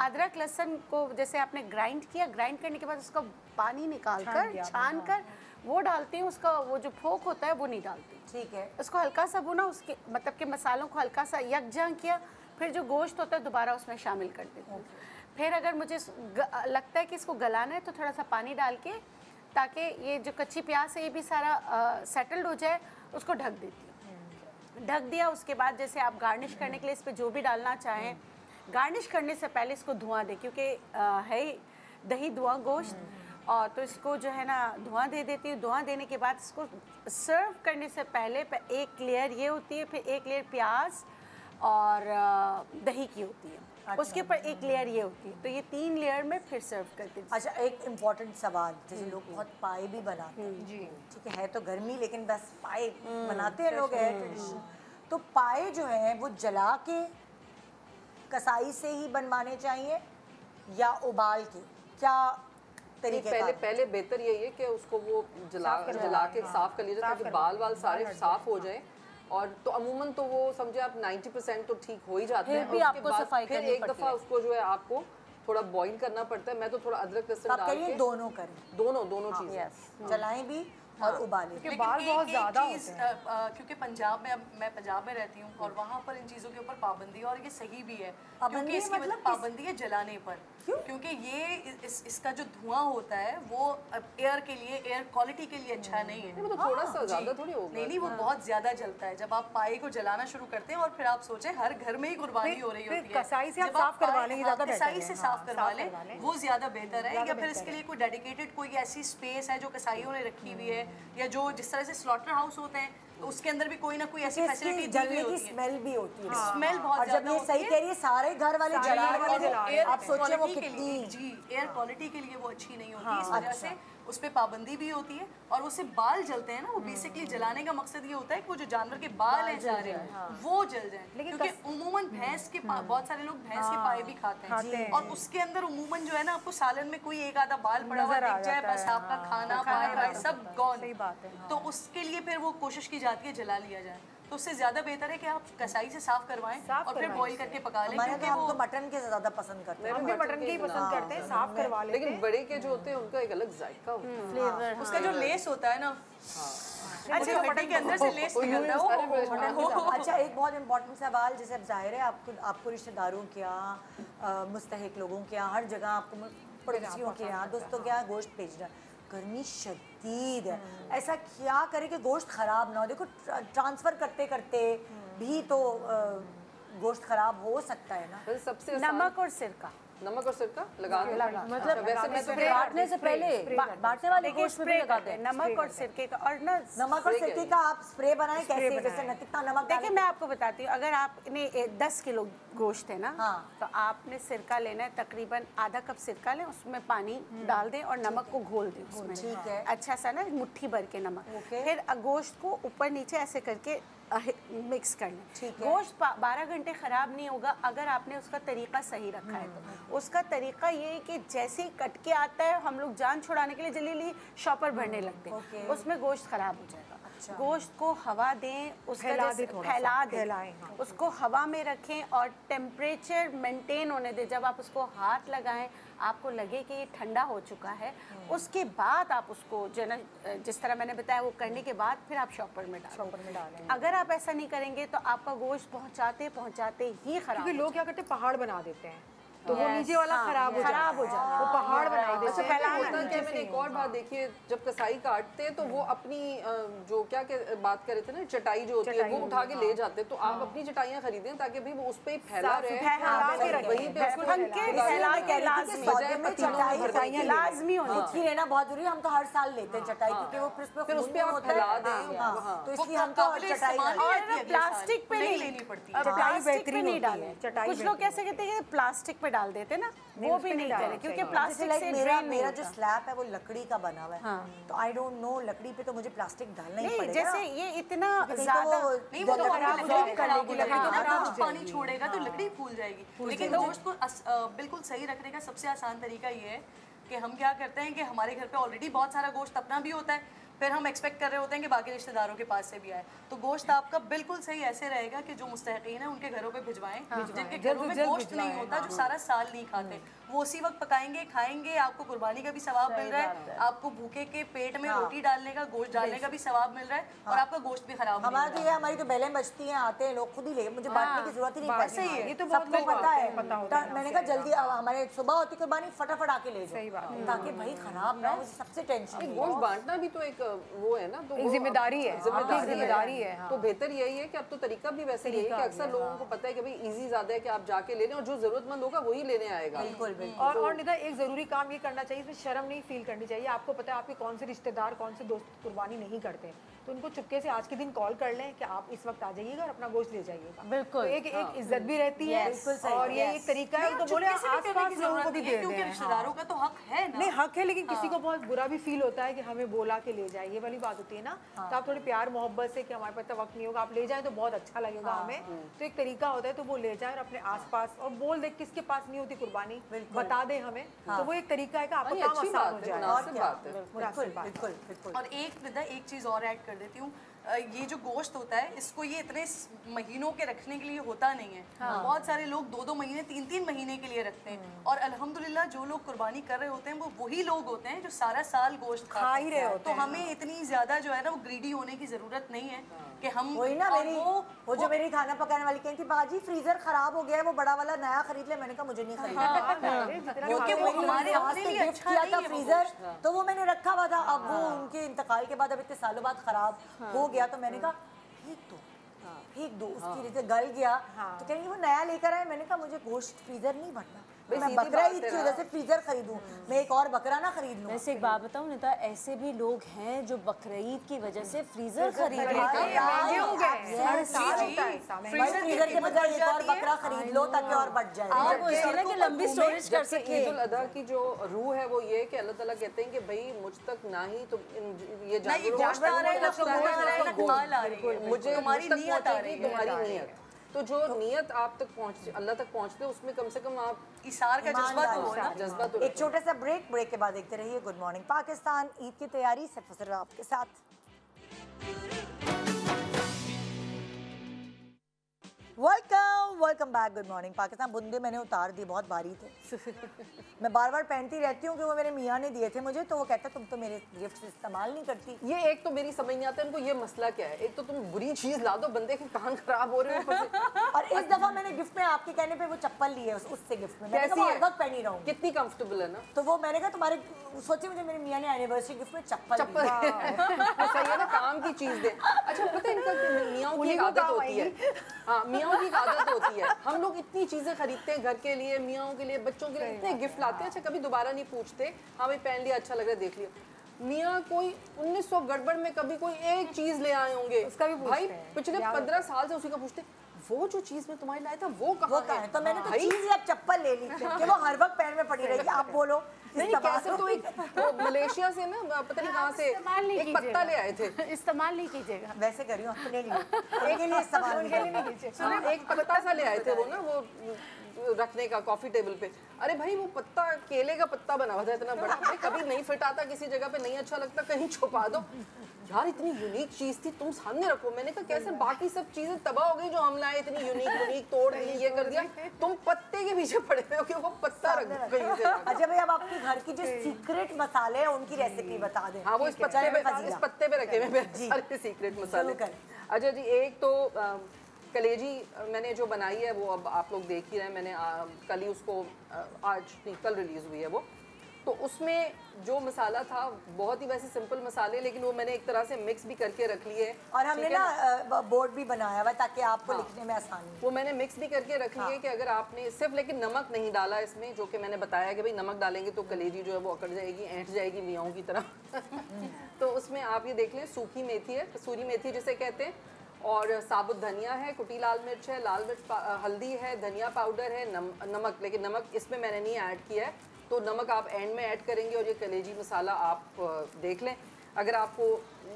अदरक लहसुन को जैसे आपने ग्राइंड किया, ग्राइंड करने के बाद उसका पानी निकाल कर छान कर वो डालती हूँ। उसका वो जो फोक होता है वो नहीं डालती। ठीक है। उसको हल्का सा भुना, उसके मतलब के मसालों को हल्का सा यकजां किया, फिर जो गोश्त होता है दोबारा उसमें शामिल कर देती हूँ। फिर अगर मुझे लगता है कि इसको गलाना है तो थोड़ा सा पानी डाल के, ताकि ये जो कच्ची प्याज है ये भी सारा सेटल्ड हो जाए, उसको ढक देती हूँ। ढक दिया, उसके बाद जैसे आप गार्निश करने के लिए इस पर जो भी डालना चाहें, गार्निश करने से पहले इसको धुआं दें, क्योंकि है दही धुआं गोश्त, और तो इसको जो है ना धुआं दे देती हूँ। धुआं देने के बाद इसको सर्व करने से पहले एक लेयर ये होती है, फिर एक लेयर प्याज और दही की होती है। अच्छा। उसके ऊपर एक लेयर ये होती है, तो ये 3 लेयर में फिर सर्व करती हूँ। अच्छा, एक इम्पॉर्टेंट सवाल, जैसे लोग बहुत पाए भी बनाते हैं जी, ठीक है तो गर्मी, लेकिन बस पाए बनाते हैं लोग, है ट्रेडिशन। तो पाए जो हैं वो जला के कसाई से ही बनवाने चाहिए या उबाल के, क्या तरीके पहले बेहतर यही है कि उसको वो जला के साफ कर लीजिए ताकि बाल सारे साफ हो जाए। और तो अमूमन तो वो समझे आप 90% तो ठीक हो ही जाते हैं। फिर भी आपको सफाई फिर एक दफ़ा उसको जो है आपको थोड़ा बॉईल करना पड़ता है। मैं तो थोड़ा अदरक लहसुन डाल के दोनों करें, दोनों चीज़ें जलाएं भी और उबालें। लेकिन बाल बहुत ज़्यादा होते हैं क्योंकि पंजाब में, मैं पंजाब में रहती हूँ और वहाँ पर इन चीज़ों के ऊपर पाबंदी है, और ये सही भी है क्योंकि इसकी मतलब पाबंदी है जलाने पर। क्योंकि ये इसका जो धुआं होता है वो एयर के लिए, एयर क्वालिटी के लिए अच्छा नहीं है। तो थोड़ा सा ज़्यादा थोड़ी होगा। नहीं, वो बहुत ज़्यादा जलता है जब आप पाए को जलाना शुरू करते हैं। और फिर आप सोचें हर घर में ही कुर्बानी हो रही होती है, कसाई से आप साफ करवा लेंगे ज़्यादा बेहतर है। कसाई से साफ करवा लें, वो ज़्यादा बेहतर है। या फिर इसके लिए कोई डेडिकेटेड कोई ऐसी स्पेस है जो कसाईयों ने रखी हुई है, या जो जिस तरह से स्लॉटर हाउस होते हैं तो उसके अंदर भी कोई ना कोई ऐसी फैसिलिटी जलने की स्मेल भी होती है। स्मेल बहुत और जब ये सही कह रही है सारे घर वाले जला रहे हैं, आप सोचिए वो कितनी एयर क्वालिटी के लिए वो अच्छी नहीं होती। इस वजह से उस पर पाबंदी भी होती है। और उससे बाल जलते हैं ना, वो बेसिकली जलाने का मकसद ये होता है कि वो जो जानवर के बाल हैं सारे वो जल जाएं। क्योंकि उमूमन भैंस के बहुत सारे लोग भैंस के पाए भी खाते हैं, और उसके अंदर उमूमन जो है ना आपको सालन में कोई एक आधा बाल पड़ा हुआ दिख जाए, बस आपका खाना पाए सब गॉन। तो उसके लिए फिर वो कोशिश की जाती है जला लिया जाए। तो उससे ज़्यादा बेहतर है कि आप कसाई से साफ करवाएं और फिर बॉईल करके पका लें। हमारे यहाँ हम तो मटन के ज़्यादा पसंद करते हैं, हम भी मटन के ही पसंद करते हैं, साफ करवा लेते हैं। लेकिन बड़े के जो होते हैं उनका एक अलग जायका होता है, फ्लेवर, उसका जो लेस होता है ना, अच्छा मटन के अंदर से लेस निकलता है वो। अच्छा, एक बहुत इम्पोर्टेंट सवाल, जैसे अब जाहिर है आपको रिश्तेदारों के यहाँ, मुस्तहिक लोगों के यहाँ, हर जगह आपको पड़ोसियों के यहाँ, दोस्तों के यहाँ गोश्त भेजना, गर्मी शदीद है, ऐसा क्या करे कि गोश्त ख़राब ना हो? देखो ट्रांसफ़र करते करते भी तो गोश्त ख़राब हो सकता है ना। सबसे नमक और सिरका लगा मतलब वैसे मैं तो बांटने से पहले बांटने वाले गोश्त में भी लगाते हैं नमक और सिरके का। और ना नमक और सिरके का आप स्प्रे बनाएं कैसे, जैसे न कितना नमक देखिए मैं आपको बताती हूँ। अगर आपने 10 किलो गोश्त है ना, तो आपने सिरका लेना है, तकरीबन आधा कप सिरका लें, उसमें पानी डाल दें और नमक को घोल दें उसमें, ठीक है, अच्छा सा ना मुट्ठी भर के नमक। फिर गोश्त को ऊपर नीचे ऐसे करके मिक्स कर लें। गोश्त 12 घंटे ख़राब नहीं होगा अगर आपने उसका तरीका सही रखा है। तो उसका तरीका ये है कि जैसे ही कट के आता है, हम लोग जान छुड़ाने के लिए जल्दी शॉपर भरने लगते हैं, उसमें गोश्त ख़राब हो जाएगा। गोश्त को हवा दें, उसका फैला दें, उसको हवा में रखें और टेम्परेचर मेंटेन होने दें। जब आप उसको हाथ लगाएं, आपको लगे कि ये ठंडा हो चुका है, उसके बाद आप उसको जिस तरह मैंने बताया वो करने के बाद फिर आप शॉपर में डालें। अगर आप ऐसा नहीं करेंगे तो आपका गोश्त पहुंचाते ही खराब। क्योंकि लोग क्या करते हैं, पहाड़ बना देते हैं, तो वो नीचे वाला खराब हो जाता है, वो पहाड़ बनाई देते हैं। होता क्या, मैंने एक और बात देखी है, जब कसाई काटते हैं तो वो अपनी जो क्या बात कर रहे थे ना, चटाई जो होती है वो उठा के ले जाते हैं। तो आप अपनी चटाइयाँ खरीदें ताकि भाई वो उस पे फैला रहे, वहीं पे लाजमी होती है ना, बहुत जरूरी। हम तो हर साल लेते हैं चटाई क्योंकि वो फिर उस पे आप फैला दें, तो इसलिए हम तो चटाई प्लास्टिक पे नहीं लेनी पड़ती, प्लास्टिक पे नहीं डालें। कुछ लोग कैसे कहते हैं प्लास्टिक पे डाल देते ना, वो भी नहीं करें क्योंकि प्लास्टिक से मेरा जो स्लैब है वो लकड़ी का बना हुआ है, तो आई डोंट नो लकड़ी पे तो मुझे प्लास्टिक डालना ही पड़ेगा। जैसे ये इतना ज्यादा नहीं, वो तो खराब पानी छोड़ेगा तो लकड़ी फूल जाएगी। लेकिन गोश्त को बिल्कुल सही रखने का सबसे आसान तरीका ये है कि हम क्या करते हैं कि हमारे घर पे ऑलरेडी बहुत सारा गोश्त अपना भी होता है, फिर हम एक्सपेक्ट कर रहे होते हैं कि बाकी रिश्तेदारों के पास से भी आए। तो गोश्त आपका बिल्कुल सही ऐसे रहेगा कि जो मुस्तहिकीन है उनके घरों पे भिजवाएं, जिनके घरों में गोश्त नहीं होता, जो सारा साल नहीं खाते, वो उसी वक्त पकाएंगे, खाएंगे। आपको कुर्बानी का भी सवाब मिल रहा है, आपको भूखे के पेट में रोटी डालने का, गोश्त डालने का भी सवाब मिल रहा है, और आपका गोश्त भी खराब नहीं। हमारा तो ये, हमारी तो बेलें बचती हैं, आते हैं लोग खुद ही ले, मुझे बांटने की जरूरत ही नहीं पड़ती है, ये तो सबको पता है। मैंने कहा जल्दी हमारे सुबह होती कुर्बानी, फटाफट आके ले जाओ ताकि भाई खराब ना हो, सबसे टेंशन। गोश्त बांटना भी तो एक वो है ना, तो एक जिम्मेदारी है, जिम्मेदारी है। तो बेहतर यही है कि अब तो तरीका भी वैसे ही है कि अक्सर लोगों को पता है कि भाई इजी ज्यादा है कि आप जाके ले लें और जो जरूरतमंद होगा वही लेने आएगा। बिल्कुल और निदा एक जरूरी काम ये करना चाहिए, इसमें शर्म नहीं फील करनी चाहिए। आपको पता है आपके कौन से रिश्तेदार कौन से दोस्त कुर्बानी नहीं करते, तो उनको चुपके से आज के दिन कॉल कर लें कि आप इस वक्त आ जाइएगा और अपना गोश्त ले जाइएगा। बिल्कुल। तो एक इज्जत भी रहती है और ये एक तरीका है, तो बोले आस-पास लोगों को भी दे दें, रिश्तेदारों का तो हक है ना। नहीं हक है, लेकिन किसी को बहुत बुरा भी फील होता है कि हमें बोला के ले जाए, ये वाली बात होती है ना। तो आप थोड़ी प्यार मोहब्बत से कि हमारे पास वक्त नहीं होगा, आप ले जाएं तो बहुत अच्छा लगेगा हमें। तो एक तरीका होता है, तो वो ले जाए और अपने आसपास और बोल दे किसके पास नहीं होती कुर्बानी, बता दे हमें। तो वो एक तरीका है कि आपका काम आसान हो जाए। और एक चीज और ऐड कर देती हूँ, ये जो गोश्त होता है इसको ये इतने महीनों के रखने के लिए होता नहीं है। बहुत सारे लोग 2-2 महीने 3-3 महीने के लिए रखते हैं और अल्हम्दुलिल्लाह जो लोग कुर्बानी कर रहे होते हैं वो वही लोग होते हैं जो सारा साल गोश्त खा ही रहे होते हैं। तो हमें इतनी ज्यादा जो है ना वो ग्रीडी होने की जरूरत नहीं है कि हम वही ना मेरी वो जो मेरी खाना पकाने वाली कहती बाजी फ्रीजर खराब हो गया है, वो बड़ा वाला नया खरीद ले। मैंने कहा मुझे नहीं खरीदना, क्योंकि वो हमारे लिए अच्छा नहीं है फ्रीजर, तो वो मैंने रखा हुआ था। अब वो उनके इंतकाल के बाद अब इतने सालों बाद खराब हो गया, तो मैंने कहा फेंक दो उसकी रीते गल गया। तो कहेंगे वो नया लेकर आए। मैंने कहा मुझे गोश्त फ्रीजर नहीं भरना, मैं बकरा ईद की वजह से फ्रीजर खरीदूं, मैं एक और बकरा ना खरीद लूं। वैसे एक बात बताऊं नेता, ऐसे भी लोग हैं जो बकरीद की वजह से फ्रीजर खरीद रहे हैं। फ्रीजर के बजाय एक और बकरा खरीद लो ताकि और बढ़ जाए, आप उसके कि लंबी स्टोरेज कर सके। ईद उल अधा की जो रूह है वो ये कि अल्लाह ताला कहते हैं कि भाई मुझ तक ना ही तो ये मुझे तुम्हारी नियत आ रही है, तुम्हारी नियत। तो जो नियत आप तक पहुंच अल्लाह तक पहुंचते उसमें कम से कम आप इसार का जज्बा तो हो ना, जज्बा तो। एक छोटा सा ब्रेक के बाद देखते रहिए गुड मॉर्निंग पाकिस्तान। ईद की तैयारी सिर्फ आपके साथ। Welcome back, good morning Pakistan. बुंदे मैंने उतार दी, बहुत भारी थे। मैं बार बार पहनती रहती हूँ कि वो मेरे मियाँ ने दिए थे मुझे, तो वो कहता तुम तो मेरे गिफ्ट इस्तेमाल नहीं करती। ये एक तो मेरी समझ नहीं आता इनको ये मसला क्या है। एक तो तुम बुरी चीज ला दो, बंदे के कान खराब हो रहे हो। और इस दफा मैंने गिफ्ट में आपके कहने पे वो चप्पल ली है उससे गिफ्ट में, कैसी है? पहनी रहूँ, कितनी कंफर्टेबल है ना। तो वो मैंने कहा तुम्हारे सोचे मुझे मेरे मियाँ ने एनिवर्सरी गिफ्ट में चप्पल सही है ना, काम की चीज दे। अच्छा पता है इनका मियाँ की आदत होती है, हाँ मियाँ की आदत होती है। हम लोग इतनी चीजें खरीदते हैं घर के लिए, मियाँ के लिए, बच्चों के लिए, इतने गिफ्ट लाते हैं। अच्छा कभी दोबारा नहीं पूछते, हाँ भाई पहन लिया अच्छा लग रहा है देख लिया। मियाँ कोई 1900 गड़बड़ में कभी कोई एक चीज ले आए होंगे, उसका भी भाई पिछले 15 साल से उसी का पूछते वो जो चीज में तुम्हारे लाया था वो कहाँ है? तो मैंने तो चीज या चप्पल ले ली कि वो हर वक्त पैर में पड़ी रहेगी। आप बोलो नहीं कैसे, तो एक तो मलेशिया से ना पता नहीं कहाँ से एक पत्ता ले आए थे। इस्तेमाल नहीं कीजिएगा, वैसे करियो अपने लिए, उनके लिए इस्तेमाल नहीं कीजिए। एक पत्ता सा ले आए थे वो ना, वो रखने का कॉफी टेबल पे। अरे भाई वो पत्ता केले का पत्ता बना हुआ था इतना बड़ा, भाई कभी नहीं फिट आता किसी जगह पे, नहीं अच्छा लगता कहीं छुपा दो यार। इतनी यूनिक चीज थी तुम सामने रखो। मैंने कहा कैसे बाकी सब चीजें तबाह हो गई जो हम लाए, इतनी यूनिक तोड़ दी ये कर दिया, तुम पत्ते के पीछे पड़े हो कि वो पत्ता रख दो कहीं से। अच्छा भाई अब आपके घर की जो सीक्रेट मसाले हैं उनकी रेसिपी बता दें। हाँ वो इस पत्ते पे रखे हुए सारे सीक्रेट मसाले। अच्छा जी, एक तो कलेजी मैंने जो बनाई है वो अब आप लोग देख ही रहे हैं। मैंने कल ही उसको आज नहीं कल रिलीज़ हुई है वो, तो उसमें जो मसाला था बहुत ही वैसे सिंपल मसाले, लेकिन वो मैंने एक तरह से मिक्स भी करके रख लिए। और हमने ना बोर्ड भी बनाया हुआ ताकि आपको लिखने में आसानी। वो मैंने मिक्स भी करके रख लिए कि अगर आपने सिर्फ लेकिन नमक नहीं डाला इसमें, जो कि मैंने बताया कि भाई नमक डालेंगे तो कलेजी जो है वो अकड़ जाएगी, ऐंठ जाएगी मियाओं की तरह। तो उसमें आप ये देख लें सूखी मेथी है, कसूरी मेथी जिसे कहते हैं, और साबुत धनिया है, कुटी लाल मिर्च है, लाल मिर्च हल्दी है, धनिया पाउडर है, नमक, लेकिन नमक इसमें मैंने नहीं ऐड किया है, तो नमक आप एंड में ऐड करेंगे। और ये कलेजी मसाला आप देख लें, अगर आपको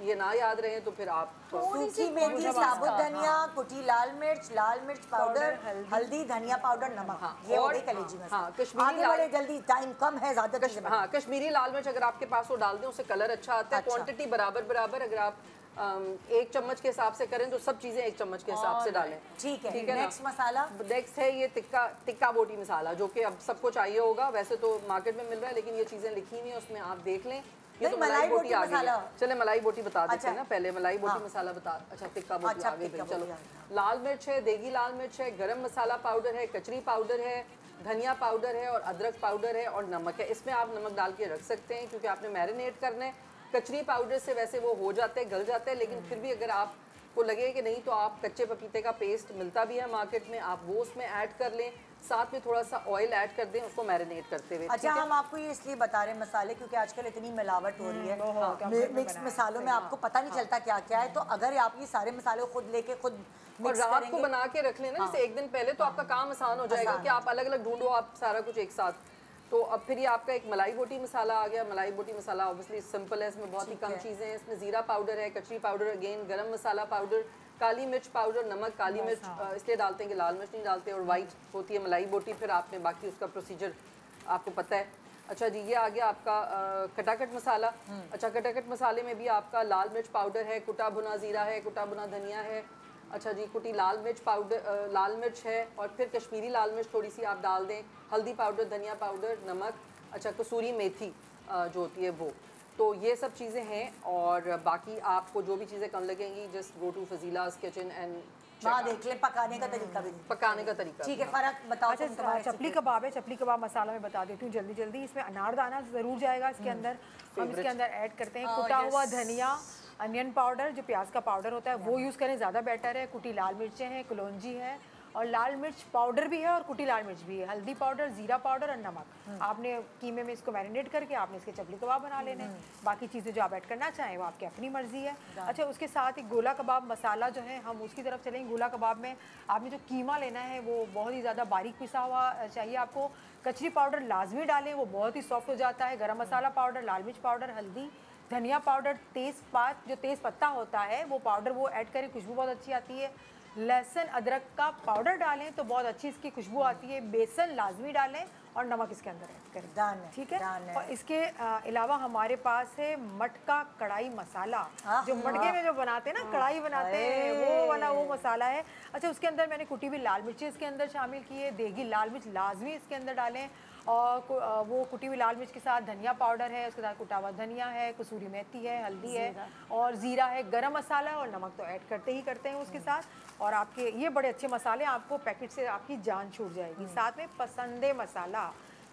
ये ना याद रहे तो फिर आप सूखी मेथी, साबुत धनिया, कुटी लाल मिर्च पाउडर, हल्दी, धनिया पाउडर, नमक, ये हो गई कलेजी मसाला। हाँ कश्मीरी बड़े जल्दी, टाइम कम है ज्यादा। हाँ कश्मीरी लाल मिर्च अगर आपके पास वो डाल दें उससे कलर अच्छा आता है। क्वांटिटी बराबर अगर आप 1 चम्मच के हिसाब से करें तो सब चीजें 1 चम्मच के हिसाब से डालें। ठीक है। नेक्स्ट मसाला, नेक्स्ट है ये टिक्का बोटी मसाला, जो कि अब सबको चाहिए होगा। वैसे तो मार्केट में मिल रहा है लेकिन ये चीजें लिखी हुई हैं उसमें, आप देख लें। ये तो मलाई बोटी आ गई। चले मलाई बोटी बता देते हैं ना, पहले मलाई बोटी मसाला बता। अच्छा टिक्का बोटी आ गई, चलो। लाल मिर्च है, देगी लाल मिर्च है, गरम मसाला पाउडर है, कचरी पाउडर है, धनिया पाउडर है और अदरक पाउडर है और नमक है। इसमें आप नमक डाल के रख सकते हैं क्योंकि आपने मैरिनेट करना है। कचरी पाउडर से वैसे वो हो जाते हैं, गल जाते हैं, लेकिन फिर भी अगर आपको लगे कि नहीं तो आप कच्चे पपीते का पेस्ट मिलता भी है मार्केट में, आप वो उसमें ऐड कर लें, साथ में थोड़ा सा ऑयल ऐड कर दें उसको मैरिनेट करते हुए। अच्छा, हम आपको ये इसलिए बता रहे हैं मसाले क्योंकि आजकल इतनी मिलावट हो रही है, मिक्स मसालों में आपको पता नहीं चलता क्या क्या है। तो अगर आप ये सारे मसाले खुद लेके खुद और रात को बना के रख लेना जैसे एक दिन पहले, तो आपका काम आसान हो जाएगा कि आप अलग अलग ढूंढो आप सारा कुछ एक साथ। तो अब फिर ये आपका एक मलाई बोटी मसाला आ गया। मलाई बोटी मसाला ऑब्वियसली सिंपल है, इसमें बहुत ही कम चीज़ें हैं। इसमें जीरा पाउडर है, कचरी पाउडर, अगेन गरम मसाला पाउडर, काली मिर्च पाउडर, नमक, काली मिर्च इसलिए डालते हैं कि लाल मिर्च नहीं डालते, और वाइट होती है मलाई बोटी। फिर आपने बाकी उसका प्रोसीजर आपको पता है। अच्छा जी, ये आ गया आपका कटाकट मसाला। अच्छा, कटाकट मसाले में भी आपका लाल मिर्च पाउडर है, कुटा भुना ज़ीरा है, कुटा भुना धनिया है। अच्छा जी, कुटी लाल मिर्च पाउडर, लाल मिर्च है, और फिर कश्मीरी लाल मिर्च थोड़ी सी आप डाल दें, हल्दी पाउडर, धनिया पाउडर, नमक। अच्छा, कसूरी मेथी जो होती है वो। तो ये सब चीज़ें हैं, और बाकी आपको जो भी चीज़ें कम लगेंगी just go to Fazila's kitchen and वहाँ देख ले पकाने का तरीका भी। पकाने का तरीका ठीक है, फ़र्क बताओ। अच्छा, चपली कबाब है, चपली कबाब मसाला मैं बता देती हूँ जल्दी जल्दी। इसमें अनारदाना ज़रूर जाएगा इसके अंदर। हम इसके अंदर ऐड करते हैं कुटा हुआ धनिया, अनियन पाउडर, जो प्याज का पाउडर होता है वो यूज़ करें, ज़्यादा बेटर है। कुटी लाल मिर्चें हैं, कलौंजी है, और लाल मिर्च पाउडर भी है, और कुटी लाल मिर्च भी है, हल्दी पाउडर, जीरा पाउडर और नमक। आपने कीमे में इसको मैरिनेट करके आपने इसके चपली कबाब बना लेने। बाकी चीज़ें जो आप ऐड करना चाहें वो आपकी अपनी मर्जी है। अच्छा, उसके साथ एक गोला कबाब मसाला जो है, हम उसकी तरफ चलेंगे। गोला कबाब में आपने जो कीमा लेना है वो बहुत ही ज़्यादा बारीक पिसा हुआ चाहिए आपको। कचरी पाउडर लाजमी डालें, वो बहुत ही सॉफ्ट हो जाता है। गरम मसाला पाउडर, लाल मिर्च पाउडर, हल्दी, धनिया पाउडर, तेज़पात जो तेज़ पत्ता होता है वो पाउडर वो ऐड करें, खुशबू बहुत अच्छी आती है। लहसुन अदरक का पाउडर डालें तो बहुत अच्छी इसकी खुशबू आती है। बेसन लाजमी डालें, और नमक इसके अंदर ऐड करें, ठीक है। और इसके अलावा हमारे पास है मटका कढ़ाई मसाला, जो मटके में जो बनाते हैं ना, कढ़ाई बनाते हैं, वो वाला वो मसाला है। अच्छा, उसके अंदर मैंने कुटी हुई लाल मिर्ची इसके अंदर शामिल की है। देगी लाल मिर्च लाजमी इसके अंदर डालें, और वो कुटी हुई लाल मिर्च के साथ धनिया पाउडर है, उसके साथ कुटा हुआ धनिया है, कसूरी मेथी है, हल्दी है, और ज़ीरा है, गरम मसाला, और नमक तो ऐड करते ही करते हैं उसके साथ। और आपके ये बड़े अच्छे मसाले, आपको पैकेट से आपकी जान छूट जाएगी। साथ में पसंदे मसाला,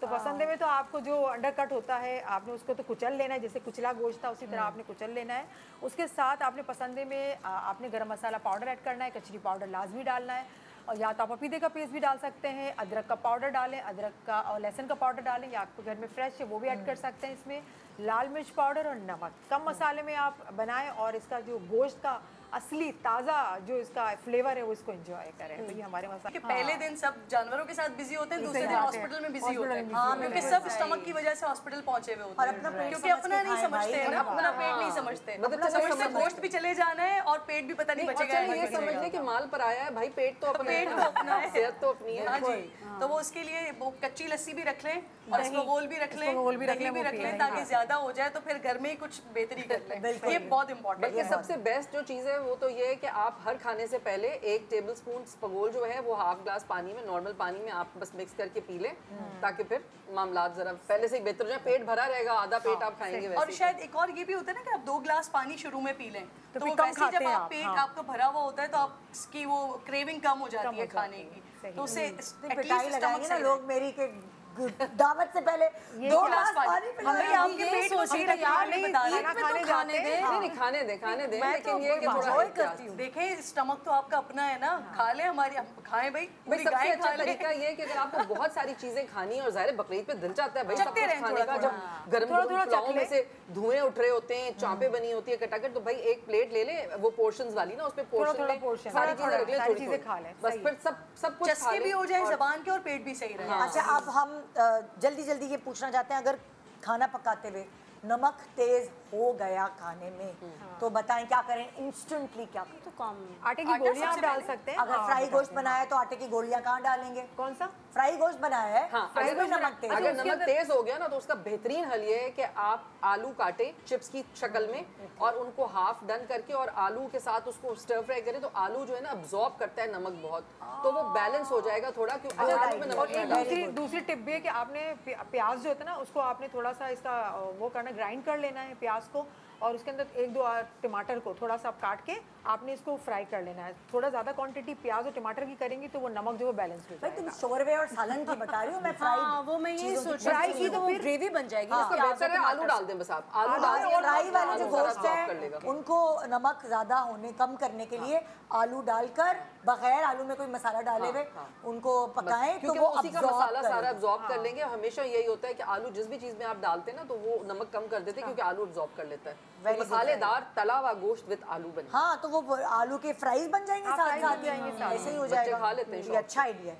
तो पसंदे में तो आपको जो अंडरकट होता है आपने उसको तो कुचल लेना है, जैसे कुचला गोश्त था उसी तरह आपने कुचल लेना है। उसके साथ आपने पसंदे में आपने गरम मसाला पाउडर ऐड करना है, कचरी पाउडर लाजमी डालना है, और या तो आप पपीते का पेस्ट भी डाल सकते हैं, अदरक का पाउडर डालें, अदरक का और लहसुन का पाउडर डालें, या आपके घर में फ्रेश है वो भी ऐड कर सकते हैं इसमें। लाल मिर्च पाउडर और नमक, कम मसाले में आप बनाएं, और इसका जो गोश्त का असली ताज़ा जो इसका फ्लेवर है वो इसको एंजॉय करें। तो ये हमारे मसाले पहले दिन सब जानवरों के साथ बिजी होते हैं, दूसरे दिन हॉस्पिटल में बिजी होते हैं, क्योंकि सब स्टमक की वजह से हॉस्पिटल पहुंचे हुए होते हैं, क्योंकि अपना नहीं समझते हैं ना, अपना पेट नहीं समझते, समझते गोश्त भी चले जाना है और पेट भी पता नहीं बचेगा। ये समझ ले कि माल पर आया है भाई, पेट तो अपना पेट तो अपना है, सेहत तो अपनी है। हाँ जी, तो वो उसके लिए वो कच्ची लस्सी भी रख लें, और इसको गोल भी रख लें, दही भी रख लें, ताकि ज्यादा हो जाए तो फिर घर में ही कुछ बेहतरी कर लें। ये बहुत इंपॉर्टेंट है। सबसे बेस्ट जो चीज़ है वो तो ये है कि आप हर खाने से पहले 1 टेबलस्पून स्पगोल जो है वो हाफ ग्लास पानी में, नॉर्मल पानी में आप बस मिक्स करके पी लें, ताकि फिर मामलात जरा पहले से ही बेहतर हो जाए। पेट भरा रहेगा, आधा पेट आप खाएंगे वैसे। और शायद एक और ये भी होता है ना कि आप 2 ग्लास पानी शुरू में पी लें, तो वो वैसे जब आप पेट आपका भरा हुआ होता है तो आपकी वो क्रेविंग कम हो जाती है खाने की, तो उससे पिटाई लगाएंगे ना लोग मेरी के दावत से पहले 2 ग्लास पानी हमारी आपके पेट को सही रखने के लिए बता रहे हैं, खाने दें, खाने दें, लेकिन ये कि थोड़ा एंजॉय करती हूँ। देखें, स्टमक तो आपका अपना है ना, खा ले, हमारी खाएं भाई। सबसे अच्छा तरीका ये है कि अगर आपको बहुत सारी चीजें खानी है, और ज़ाहिर बकरीद पे दिल चाहता है भाई सब कुछ खाने का, जब गर्म पुलाव में से धुएं उठ रहे होते हैं, चापे बनी होती है कटाकट, तो भाई एक प्लेट ले ले, वो पोर्शंस वाली ना, उस पे पोर्शन सारी चीजें रख ले, सारी चीजें खा ले, बस फिर सब कुछ चस्के भी हो जाए जबान के और पेट भी सही रहे। अच्छा, अब हम जल्दी जल्दी ये पूछना चाहते हैं, अगर खाना पकाते हुए नमक तेज हो गया खाने में तो बताएं क्या करें, इंस्टेंटली क्या करें? तो कम आटे की गोलियां आप डाल सकते हैं। अगर फ्राई गोश्त बनाया है तो आटे की गोलियां कहाँ डालेंगे? कौन सा फ्राई गोश्त बनाया है? हाँ, अगर नमक तेज हो गया ना तो उसका बेहतरीन हल ये है कि आप आलू काटे चिप्स की शक्ल में, और उनको हाफ डन करके और आलू के साथ उसको स्टर फ्राई करें, तो आलू जो है ना अब्जॉर्ब करता है नमक बहुत, तो वो बैलेंस हो जाएगा थोड़ा, क्योंकि आलू में नमक। दूसरी टिप भी है कि आपने प्याज जो होता है ना उसको आपने थोड़ा सा इसका वो करना, ग्राइंड कर लेना है प्याज को, और उसके अंदर 1-2 टमाटर को थोड़ा सा काट के आपने इसको फ्राई कर लेना है। थोड़ा ज़्यादा क्वांटिटी प्याज और टमाटर की करेंगी तो वो नमक जो है बैलेंस हो भाई जाएगा। तुम शोरवे और सालन की बता रही हो, मैं फ्राई वो मैं ये सोच फ्राई रही की थी तो तो फिर ग्रेवी बन जाएगी। इसका बेहतर है आलू डाल दें बस आप, आलू डाल दें और फ्राई वाले जो आलू सारा गोश्त absorb कर है लेगा। उनको नमक ज्यादा होने कम करने के लिए आलू डालकर बगैर आलू में कोई मसाला डाले हुए उनको पकाएं तो क्योंकि वो उसी का absorb मसाला सारा करेगा। एब्जॉर्ब कर लेंगे। हमेशा यही होता है कि आलू जिस भी चीज में आप डालते हैं ना तो वो नमक कम कर देते हैं क्योंकि आलू एब्जॉर्ब कर लेता है। Very तो good, मसालेदार तला हुआ गोश्त विद आलू बने। हाँ तो वो आलू के फ्राइज बन जाएंगे साथ फ्राइज साथ बन जाएंगे ही, साथ। ऐसे ही हो बच्चे जाएगा। खा लेते हैं ये शौक अच्छा आइडिया है।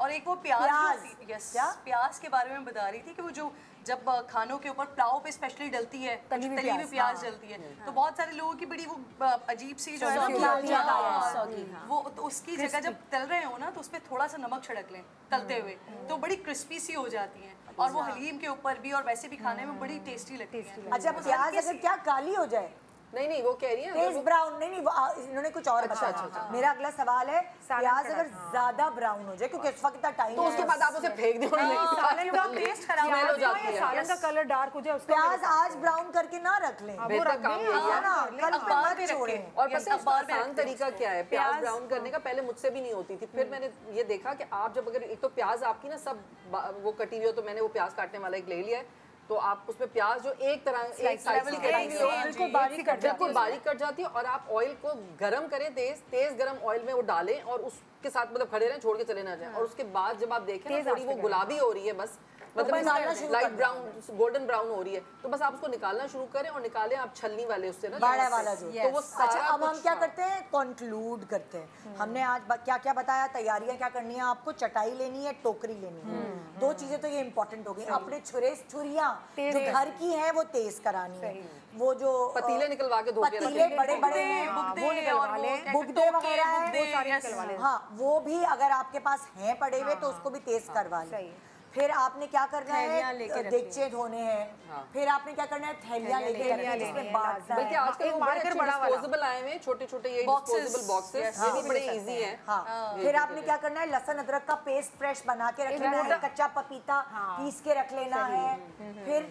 और एक वो प्याज प्याज। यस क्या? प्याज के बारे में बता रही थी कि वो जो जब खानों के ऊपर पुलाव पे स्पेशली डलती है तली हुई हुई प्याज, प्याज डलती है तो बहुत सारे लोगों की बड़ी वो अजीब सी जो है ना सौगी वो होती है, सौगी, वो तो उसकी जगह जब तल रहे हो ना तो उस पर थोड़ा सा नमक छिड़क लें तलते हुए तो बड़ी क्रिस्पी सी हो जाती हैं और वो हलीम के ऊपर भी और वैसे भी खाने में बड़ी टेस्टी लगती है। अच्छा प्याज अगर क्या काली हो जाए, नहीं वो कह रही है तेज ब्राउन, नहीं इन्होंने कुछ और बताया। मेरा अगला सवाल है प्याज अगर ज्यादा ब्राउन हो जाए क्योंकि इस वक्त इतना टाइम तो उसके बाद आप उसे फेंक दें। सालन का टेस्ट खराब स्मेल हो जाती है। सालन का कलर डार्क हो जाए उसका प्याज आज ब्राउन करके ना रख लें, बेहतर काम यही है। ना कल पे अखबार मत पे छोड़ें। रखें। और पता है इसका अखबार पे आसान रखते हैं तरीका क्या है प्याज ब्राउन करने का? पहले मुझसे भी नहीं होती थी, फिर मैंने ये देखा कि आप जब अगर एक तो प्याज आपकी ना सब वो कटी हुई हो तो मैंने वो प्याज काटने वाला एक ले लिया है तो आप उसमें प्याज जो एक तरह एक साइज की कटी हुई हो बिल्कुल बारीक कट जाती है और आप ऑयल को गरम करें, तेज गरम ऑयल में वो डालें और उसके साथ मतलब खड़े रहें, छोड़ के चले ना जाएं। और उसके बाद जब आप देखें ना थोड़ी वो गुलाबी हो रही है बस मतलब लाइट ब्राउन गोल्डन ब्राउन हो रही है तो बस आप उसको निकालना शुरू करें और निकालें आप छलनी वाले उससे ना बड़ा वाला जो तो वो अच्छा सारा अब हम क्या करते हैं कंक्लूड करते हैं। हमने आज क्या क्या बताया, तैयारियां क्या करनी है आपको, चटाई लेनी है, टोकरी लेनी है, दो चीजें तो ये इंपॉर्टेंट हो गई। अपने छुरियां जो घर की है वो तेज करानी है, वो जो पतीले निकलवा के धो के पतीले बड़े बड़े बुगदे वगैरह है, हाँ वो भी अगर आपके पास हैं पड़े हुए तो उसको भी तेज करवा लें। फिर आपने क्या करना है, देगचे धोने हैं, फिर आपने क्या करना है, थैलियां लेके रखनी है जिसमें बांटना है। बल्कि आजकल वो बड़े अच्छे डिस्पोजेबल आए हुए हैं, छोटे-छोटे ये डिस्पोजेबल बॉक्सेस, ये भी बड़े इजी हैं। हाँ फिर आपने क्या करना है, लहसुन अदरक का पेस्ट फ्रेश बना के रख लेना है, कच्चा पपीता पीस के रख लेना है, फिर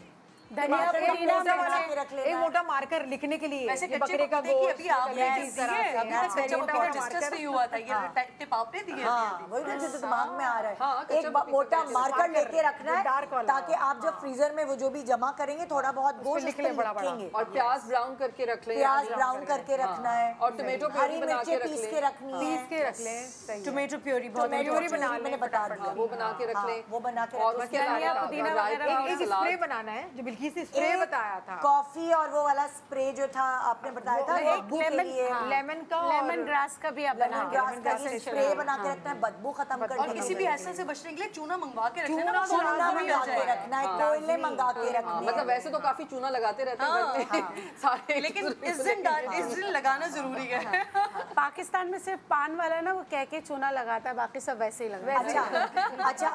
धनिया पुदीना बना के रख लेना, एक मोटा मार्कर लिखने के लिए वैसे बकरे का गोश्त अभी आपने डिस्कस नहीं हुआ था, ये टिप आपने दी है। हाँ वही तो जो दिमाग में आ रहा है, एक मोटा मार्कर लेके रखना है ताकि आप जब फ्रीजर में वो जो भी जमा करेंगे थोड़ा बहुत गोश्त लिखेंगे। और प्याज ब्राउन करके रख लें, प्याज ब्राउन करके रखना है, और टमाटो हरी मिर्ची पीस के रखनी है, पीस के रख लें, टोमेटो प्योरी बहुत प्योरी बना मैंने बता दिया, वो बना के रख लें, वो बना के और उसके धनिया अलावा पुदीना वगैरह एक स्प्रे बनाना है जो बिल्किस से स्प्रे बताया था, कॉफी और वो वाला स्प्रे जो था आपने बताया था बदबू के लिए, लेमन का लेमन ग्रास का भी आप बना लेमन ग्रास का स्प्रे बना के रखना है बदबू खत्म करने और किसी भी हैसल से बचने के लिए चूना मंगवा के रखना है, चूना मंगा के रखना है, कोयले मंगा के रखना है। मतलब वैसे तो काफी चूना लगाते रहते हैं सारे, लेकिन इस दिन लगाना जरूरी है। पाकिस्तान में सिर्फ पान वाला ना वो कह के चूना लगाता है, बाकी सब वैसे ही लगाता है। अच्छा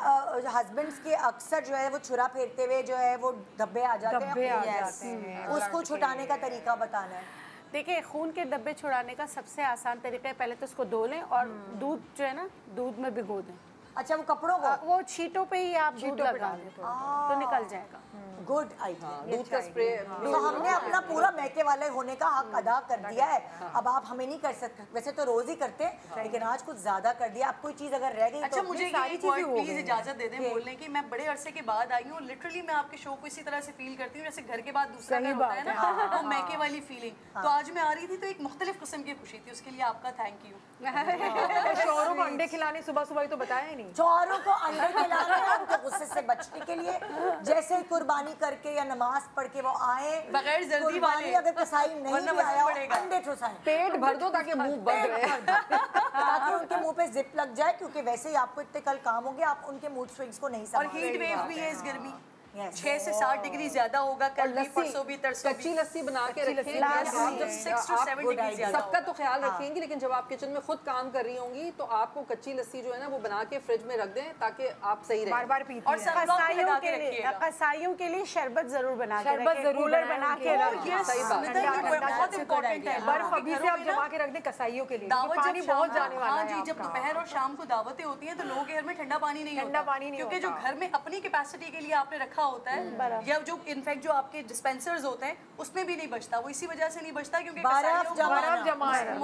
हस्बैंड्स के अक्सर जो है वो छुरा फेरते हुए जो है वो धब्बे आ जाते हैं, उसको छुटाने का तरीका बताना है। देखिए खून के धब्बे छुड़ाने का सबसे आसान तरीका है, पहले तो उसको धो लें और दूध जो है ना दूध में भिगो दें। अच्छा वो कपड़ों को वो छींटों पे ही आप दूध लगा दें तो निकल जाएगा। Good idea. दूध का स्प्रे। तो हमने अपना पूरा मैके वाले होने का हक अदा कर दिया है, अब आप हमें नहीं कर सकते, वैसे तो रोज ही करते हैं लेकिन आज कुछ ज्यादा कर दिया। आप कोई चीज अगर रह गई अच्छा तो मुझे ये प्लीज इजाजत दे दें बोलने की, मैं बड़े अरसे के बाद आई हूँ, लिटरली मैं आपके शो को इसी तरह से फील करती हूँ जैसे घर के बाद दूसरा घर होता है ना, वो मैके वाली फीलिंग। तो आज मैं आ रही थी तो एक मुख्तलिफ किस्म की खुशी थी, उसके लिए आपका थैंक यू। शोरों को अंडे खिलाने सुबह सुबह तो बताया ही नहीं, चौरों को अंडे खिलाने उनके गुस्से से बचने के लिए, जैसे ही कुर्बानी करके या नमाज पढ़ के वो आए बगैर जल्दी वाले, अगर कसाई नहीं भी आया अंडे ठुसाएं, पेट भर दो ताकि मुंह बंद रहे, ताकि उनके मुंह पे जिप लग जाए, क्योंकि वैसे ही आपको इतने कल काम होंगे, आप उनके मूड स्विंग्स को नहीं और हीट वेव भी है इस गर्मी, 6 से 7 डिग्री ज्यादा होगा, कल भी परसों भी तरसों भी। कच्ची लस्सी बना के रखें, जब 6 to 7 डिग्री ज्यादा सबका तो ख्याल रखेंगी, लेकिन जब आप किचन में खुद काम कर रही होंगी तो आपको कच्ची लस्सी जो है ना वो बना के फ्रिज में रख दें ताकि आप सही रहें। बार बार पीती और कसाईयों के लिए शरबत जरूर बना के शरबत रखें, जरूर कूलर बना के सही बात, बहुत इम्पोर्टेंट है। बर्फ अभी से आप जमा के रख दें कसाईयों के लिए, दावत पानी जब बहुत जाने वाला हाँ है जी, जब दोपहर और शाम को दावतें होती हैं तो लोगों के घर में ठंडा पानी नहीं होता, ठंडा पानी नहीं क्योंकि जो घर में अपनी कैपेसिटी के लिए आपने रखा रखा होता है, या जो इनफैक्ट जो आपके डिस्पेंसर्स होते हैं उसमें भी नहीं बचता, वो इसी वजह से नहीं बचता क्योंकि बर्फ जमा है,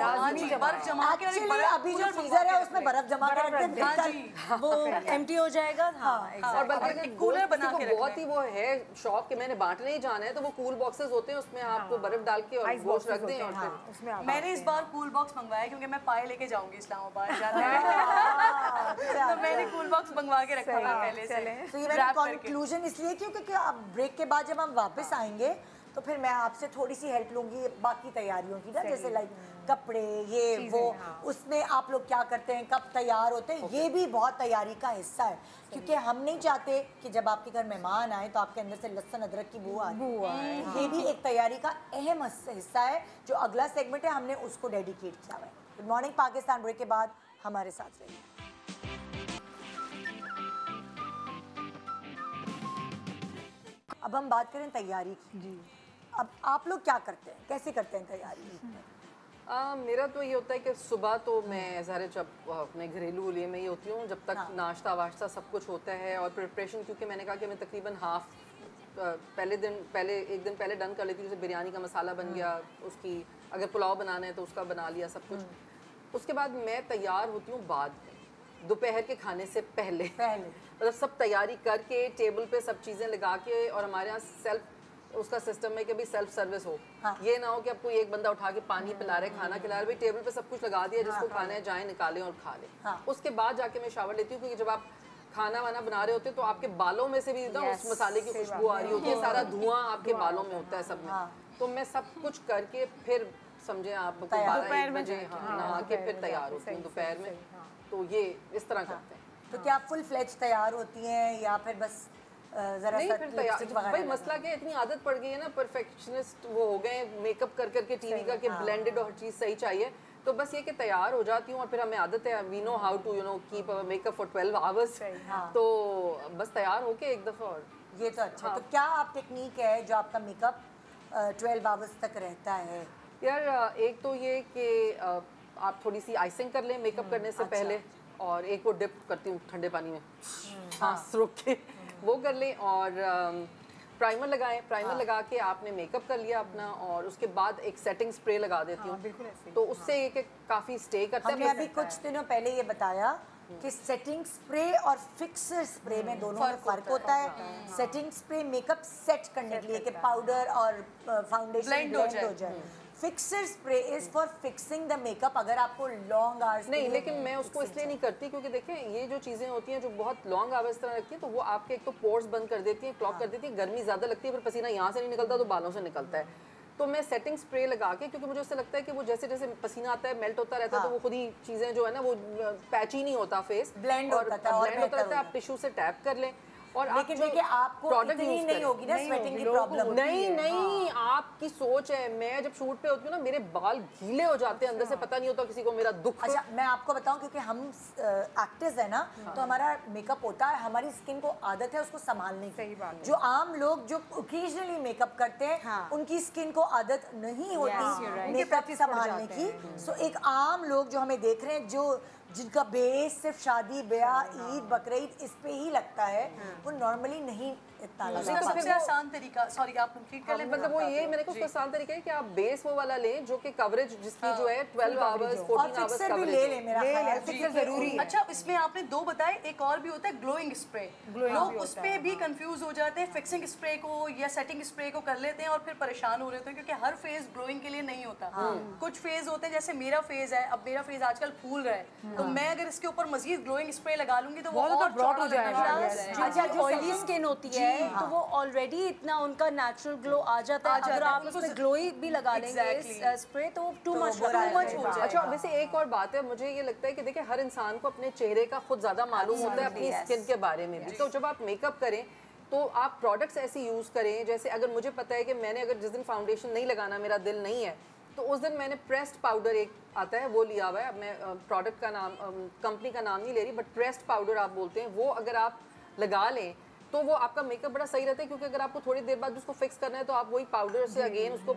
बर्फ जमा के, और एक बड़ा अभी जो फ्रीजर है उसमें बर्फ जमा के रखते हैं, वो एम्प्टी हो जाएगा। हाँ, और बल्कि कूलर बना के बहुत ही वो है शौक कि मैंने बांटने ही जाना है, तो वो कूल बॉक्सेस होते हैं, उसमें आपको बर्फ डाल के और गोश्त रख दें। और मैंने इस बार कूल बॉक्स मंगवाया क्योंकि मैं पाए लेके जाऊंगी इस्लामाबाद जाने तो मैंने कूल बॉक्स मंगवा के रखा हुआ पहले से। तो ये मेरा कंक्लूजन इसलिए क्योंकि अब ब्रेक के बाद जब हम वापस आएंगे तो फिर मैं आपसे थोड़ी सी हेल्प लूंगी बाकी तैयारियों की ना, जैसे लाइक कपड़े ये वो, उसमें आप लोग क्या करते हैं, कब तैयार होते हैं, ये भी बहुत तैयारी का हिस्सा है, क्योंकि हम नहीं चाहते कि जब आपके घर मेहमान आए तो आपके अंदर से लहसुन अदरक की बू आए। ये भी एक तैयारी का अहम हिस्सा है। जो अगला सेगमेंट है हमने उसको डेडिकेट किया हुआ है। गुड मॉर्निंग पाकिस्तान ब्रेक के बाद हमारे साथ रहिए। अब हम बात करें तैयारी की। जी, अब आप लोग क्या करते हैं, कैसे करते हैं तैयारी? मेरा तो ये होता है कि सुबह तो मैं ज़ाहिर जब अपने घरेलू लिए में ही होती हूँ, जब तक नाश्ता वाश्ता सब कुछ होता है और प्रिपरेशन, क्योंकि मैंने कहा कि मैं तकरीबन पहले एक दिन पहले डन कर लेती हूँ। जैसे बिरयानी का मसाला बन गया, उसकी अगर पुलाव बनाना है तो उसका बना लिया सब कुछ। उसके बाद मैं तैयार होती हूँ बाद में, दोपहर के खाने से पहले मतलब सब तैयारी करके टेबल पे सब चीज़ें लगा के, और हमारे यहाँ सेल्फ उसका सिस्टम है कि अभी सेल्फ सर्विस हो। ये ना हो कि अब कोई एक बंदा उठा के पानी पिला रहे, खाना खिला रहे, भाई टेबल पे सब कुछ लगा दिया, जिसको खाना है जाए निकालें और खा लें। उसके बाद जाके मैं शावर लेती हूँ, क्योंकि जब आप खाना वाना बना रहे होते हैं तो आपके बालों में से भी ना उस मसाले की खुशबू आ रही होती है, सारा धुआं आपके बालों में होता है सब में। तो मैं सब कुछ करके फिर समझे आप 12-1 बजे नहा के फिर तैयार होती हूँ दोपहर में। तो ये इस तरह करते हैं। तो क्या फुल फ्लेज तैयार होती हैं या फिर बस जरा नहीं, सा फिर तैयार भाई मसला क्या, इतनी आदत पड़ गई है ना, परफेक्शनिस्ट वो हो गए मेकअप कर करके टीवी का कि ब्लेंडेड और हर चीज़ सही चाहिए। तो बस ये कि तैयार हो जाती हूँ और फिर हमें आदत है, we know how to keep our makeup for 12 hours. तो बस तैयार होके एक दफ़ा। और ये तो अच्छा। तो क्या आप टेक्निक है जो आपका मेकअप 12 आवर्स तक रहता है? यार एक तो ये कि आप थोड़ी सी आइसिंग कर लें मेकअप करने से पहले, और एक वो डिप करती हूँ ठंडे पानी में सांस रोक के, वो कर लें, और प्राइमर लगाएं। प्राइमर लगा के आपने मेकअप कर लिया अपना, और उसके बाद एक सेटिंग स्प्रे लगा देती हूँ। तो उससे ये काफ़ी स्टे करता है। हमने अभी कुछ दिनों पहले ये बताया कि सेटिंग स्प्रे और फिक्सर स्प्रे में दोनों में फ़र्क होता है। सेटिंग स्प्रे मेकअप सेट करने के लिए कि पाउडर और फाउंडेशन ब्लेंड हो जाए। Fixer spray is for fixing the makeup, अगर आपको लॉन्ग आवर्स नहीं, लेकिन मैं उसको इसलिए नहीं करती क्योंकि देखें ये जो चीज़ें होती हैं जो बहुत लॉन्ग आवर्स तरह रखती हैं, तो वो आपके एक तो पोर्स बंद कर देती हैं, क्लॉग कर देती हैं, गर्मी ज़्यादा लगती है, फिर पसीना यहाँ से नहीं निकलता तो बालों से निकलता है। तो मैं सेटिंग स्प्रे लगा के, क्योंकि मुझे उससे लगता है कि वो जैसे जैसे पसीना आता है मेल्ट होता रहता है, तो वो खुद ही चीज़ें जो है ना वो पैची नहीं होता फेस, ब्लेंड होता है। आप टिश्यू से टैप कर लें। और लेकिन देखिए आपको इतनी नहीं होगी ना स्वेटिंग की प्रॉब्लम। नहीं, आपकी सोच है। मैं जब शूट पे होती हूँ ना, मेरे बाल गीले हो जाते हैं अंदर से, पता नहीं होता किसी को मेरा दुख। अच्छा, मैं आपको बताऊं, क्योंकि हम एक्टर्स है ना, तो हमारा मेकअप होता है, हमारी स्किन को आदत है उसको संभालने की। जो आम लोग जो ओकेजनली मेकअप करते हैं उनकी स्किन को आदत नहीं होती मेकअप संभालने की। सो एक आम लोग जो हमें देख रहे हैं, जो जिनका बेस सिर्फ शादी ब्याह ईद बकरीद इस पे ही लगता है, वो नॉर्मली नहीं इतना लगता। सबसे आसान तरीका, सॉरी आप कंप्लीट कर लें। मतलब वो ये मैंने उसका आसान तरीका है कि आप बेस वो वाला लें जो कि कवरेज जिसकी जो है 12 आवर्स 14 आवर्स कवरेज ले लें। मेरा ख्याल फिक्सर जरूरी है। अच्छा, इसमें आपने 2 बताए, एक और भी होता है ग्लोइंग स्प्रे। लोग उस पे भी कंफ्यूज हो जाते हैं, फिक्सिंग स्प्रे को या सेटिंग स्प्रे को कर लेते हैं और फिर परेशान हो रहे होते हैं, क्योंकि हर फेस ग्लोइंग के लिए नहीं होता। कुछ फेस होते हैं, जैसे मेरा फेस है, अब मेरा फेस आजकल फूल रहा है, तो मैं अगर इसके ऊपर मजीद ग्लोइंग स्प्रे लगा लूंगी तो वो और ब्रॉड हो जाएगा। अच्छा, जो ऑयली स्किन होती है तो वो ऑलरेडी इतना उनका नेचुरल ग्लो आ जाता है, अगर आप उसमें ग्लोई भी लगा लेंगे स्प्रे तो टू मच हो जाएगा। अच्छा, वैसे एक और बात है, मुझे ये लगता है कि देखिए हर इंसान को अपने चेहरे का खुद ज़्यादा मालूम होता है, अपनी स्किन के बारे में भी। तो जब आप मेकअप करें तो आप प्रोडक्ट्स ऐसे यूज़ करें, जैसे अगर मुझे पता है कि मैंने अगर जिस दिन फाउंडेशन नहीं लगाना, मेरा दिल नहीं है, तो उस दिन मैंने प्रेस्ड पाउडर एक आता है वो लिया हुआ है। मैं प्रोडक्ट का नाम कंपनी का नाम नहीं ले रही, बट प्रेस्ड पाउडर आप बोलते हैं, वो अगर आप लगा लें तो वो आपका मेकअप बड़ा सही रहता है, क्योंकि अगर आपको थोड़ी देर बाद उसको फिक्स करना है तो आप वही पाउडर से अगेन उसको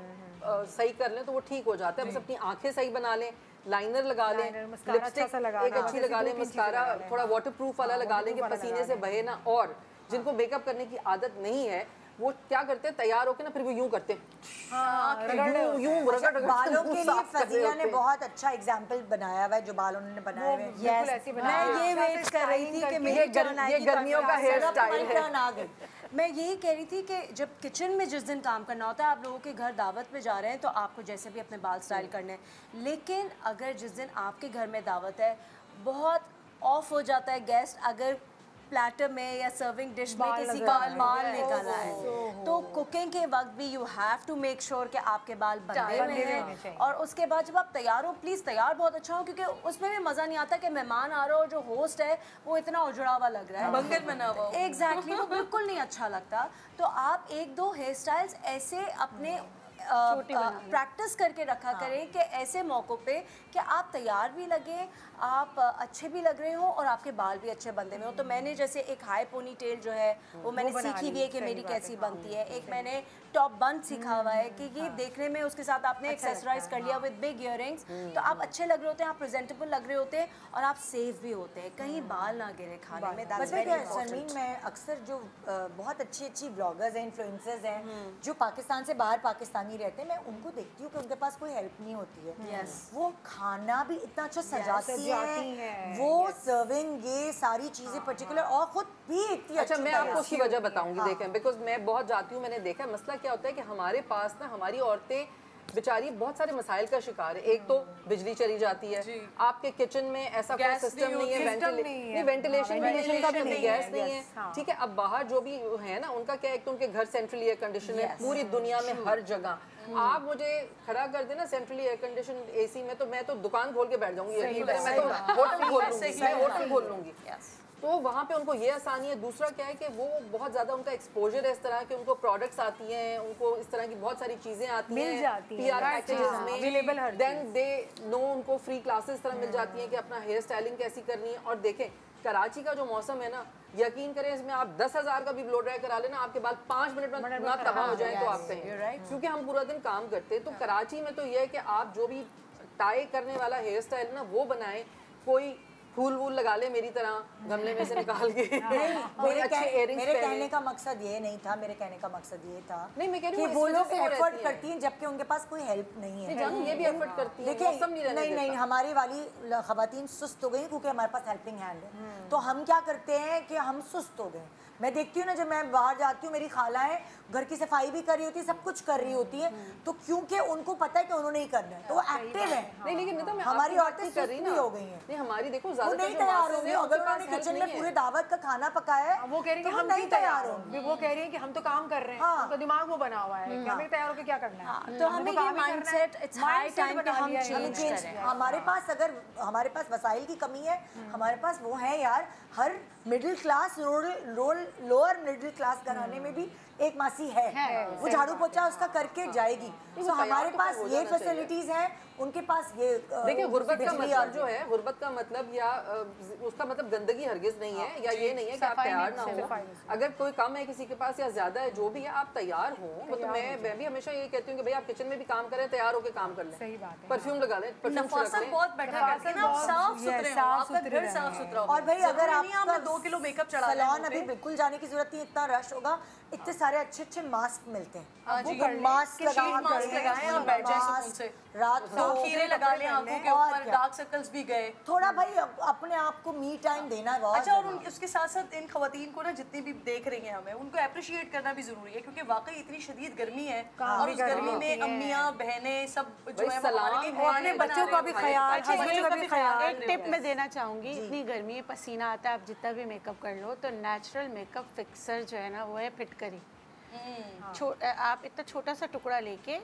सही कर लें तो वो ठीक हो जाता है। बस अपनी आंखें सही बना लें, लाइनर लगा लें, लिपस्टिक एक अच्छी लगा लें, मस्कारा थोड़ा वाटरप्रूफ वाला लगा लें कि पसीने से बहे ना। और जिनको मेकअप करने की आदत नहीं है वो क्या करते हैं, तैयार होके ना फिर वो यूं करते हैं, यूं रगड़ रगड़ बालों के लिए फजीला ने बहुत अच्छा एग्जाम्पल बनाया हुआ है, जो बाल उन्होंने बनाए हुए हैं। मैं ये वेट कर रही थी कि मेरी टर्न ये गर्मियों का हेयर स्टाइल है। टर्न आ गई। मैं यही कह रही थी कि जब किचन में जिस दिन काम करना होता है, आप लोगों के घर दावत पे जा रहे हैं तो आपको जैसे भी अपने बाल स्टाइल करने हैं, लेकिन अगर जिस दिन आपके घर में दावत है, बहुत ऑफ हो जाता है गेस्ट अगर प्लेटर में या सर्विंग डिश में किसी का बाल निकला है, तो कुकिंग के वक्त भी you have to make sure कि आपके बाल बंधे हुए हैं। और उसके बाद जब आप तैयार हो, प्लीज़ तैयार बहुत अच्छा हो, क्योंकि उसमें भी मज़ा नहीं आता कि मेहमान आ रहा हो, जो होस्ट है वो इतना उजड़ा हुआ लग रहा है, बंगल बना हुआ। एग्जैक्टली वो बिल्कुल नहीं अच्छा लगता। तो आप एक दो हेयर स्टाइल्स ऐसे अपने प्रैक्टिस करके रखा करें कि ऐसे मौक़ों पे कि आप तैयार भी लगें, आप अच्छे भी लग रहे हो और आपके बाल भी अच्छे बंधे हुए हो। तो मैंने जैसे एक हाई पोनी टेल जो है वो मैंने सीखी हुई है कि मेरी कैसी बनती है। एक मैंने टॉप बन सीखा हुआ है कि ये देखने में उसके साथ आपने एक्सेसराइज कर लिया विद बिग इयररिंग्स, तो आप अच्छे लग रहे होते हैं, आप प्रेजेंटेबल लग रहे होते हैं और आप सेफ भी होते हैं, कहीं बाल ना गिरे खाने में। पता है क्या शर्मीन, मैं अक्सर जो बहुत अच्छी अच्छी ब्लॉगर्स हैं, इन्फ्लुएंसर्स हैं जो पाकिस्तान से बाहर पाकिस्तानी रहते हैं, मैं उनको देखती हूँ कि उनके पास कोई हेल्प नहीं होती है। वो खाना भी इतना अच्छा सजाती है, वो सर्विंग, ये सारी चीज़ें पर्टिकुलर, और खुद भी इतनी अच्छा मैं आपको उसकी वजह बताऊंगी। देखें, बिकॉज मैं बहुत जाती हूँ, मैंने देखा है मसला क्या होता है कि हमारे पास ना हमारी औरतें बेचारी बहुत सारे मसाइल का शिकार है। एक तो बिजली चली जाती है, आपके किचन में ऐसा कोई सिस्टम नहीं है, वेंटिलेशन का भी नहीं, गैस नहीं है, ठीक है। अब बाहर जो भी है ना उनका क्या है, एक तो उनके घर सेंट्रल एयर कंडीशन है पूरी दुनिया में हर जगह। आप मुझे खड़ा कर देना सेंट्रली एयर कंडीशन एसी में, तो मैं तो दुकान खोल के बैठ जाऊंगी, मैं तो होटल खोल लूंगी, मैं होटल खोल लूंगी। तो वहाँ पे उनको ये आसानी है। दूसरा क्या है कि वो बहुत ज़्यादा उनका एक्सपोजर है इस तरह के, उनको प्रोडक्ट्स आती हैं, उनको इस तरह की बहुत सारी चीज़ें आती हैं PR पैकेजेस में, देन दे नो, उनको फ्री क्लासेस इस तरह मिल जाती हैं कि अपना हेयर स्टाइलिंग कैसी करनी है। और देखें कराची का जो मौसम है ना, यकीन करें इसमें आप 10,000 का भी ब्लो ड्राई करा लेना, आपके बाल 5 मिनट में ना तबाह हो जाए तो आप कहें, क्योंकि हम पूरा दिन काम करते हैं। तो कराची में तो ये है कि आप जो भी टाई करने वाला हेयर स्टाइल ना वो बनाएं, कोई फूल वूल लगा ले मेरी तरह गमले में से निकाल के। मेरे कहने का मकसद ये नहीं था, मेरे कहने का मकसद ये था नहीं, मैं कह रही कि वो लोग एफर्ट करती हैं जबकि उनके पास कोई हेल्प नहीं है। जानू ये भी एफर्ट करती है, देखिए नहीं, हमारी वाली खवातीन सुस्त हो गई क्योंकि हमारे पास हेल्पिंग हैंड है। तो हम क्या करते हैं कि हम सुस्त हो गए। मैं देखती हूँ ना, जब मैं बाहर जाती हूँ, मेरी खालाएं घर की सफाई भी कर रही होती है, सब कुछ कर रही होती है, तो क्योंकि उनको पता है कि उन्होंने ही करना है तो वो एक्टिव है। नहीं लेकिन हमारी औरतें सुस्त भी हो गई हैं। नहीं हमारी देखो वो नहीं तैयार होंगे, अगर उन्होंने किचन में पूरे दावत का खाना पकाया है वो कह रही है हम नहीं तैयार होंगे, वो कह रही है कि हम तो काम कर रहे हैं, उनका दिमाग वो बना हुआ है कि हमें तैयार होकर क्या करना है। तो हमें ये माइंडसेट, इट्स हाई टाइम कि हम चेंज करें। हमारे पास अगर हमारे पास वसाइल की कमी है, हमारे पास वो है यार, हर middle class lower middle class घराने में भी एक मासी है, वो झाड़ू पोछा उसका करके जाएगी। तो हमारे पास ये फैसिलिटीज हैं, उनके पास ये देखिए गुर्बत का मतलब जो है, गुर्बत का मतलब या उसका मतलब गंदगी हरगिज नहीं है, या ये नहीं है कि आप तैयार ना हो। अगर कोई कम है किसी के पास या ज्यादा है, जो भी है आप तैयार हो। मतलब मैं भी हमेशा ये कहती हूँ कि भाई आप किचन में भी काम करें, तैयार होकर काम कर लें, सही बात है, परफ्यूम लगा लें, नफासत बहुत बेटर करती है ना, आप साफ सुथरे हो, आपका घर साफ सुथरा हो। और भाई अगर आपका 2 किलो मेकअप चढ़ा सैलून अभी बिल्कुल जाने की जरूरत नहीं, इतना रश होगा, इतने सारे अच्छे अच्छे मास्क मिलते हैं, मास्क लगाएं और बैठ जाए सुकून से, रात को खीरे लगा लें आंखों के ऊपर, डार्क सर्कल्स भी गए। थोड़ा भाई अपने आप को मी टाइम देना है बहुत। अच्छा, और उसके साथ साथ इन खवातीन को ना जितनी भी देख रही हैं हमें, उनको अप्रिशिएट करना भी जरूरी है, क्योंकि वाकई इतनी शदीद गर्मी है और उस गर्मी में अम्मियां बहनें सब जो है अपने बच्चों का भी ख्याल, बच्चों का भी ख्याल। एक टिप मैं देना चाहूँगी, इतनी गर्मी है, पसीना आता है, आप जितना भी मेकअप कर लो, तो नेचुरल मेकअप फिक्सर जो है ना वो है फिटकरी। आप इतना छोटा सा टुकड़ा लेके,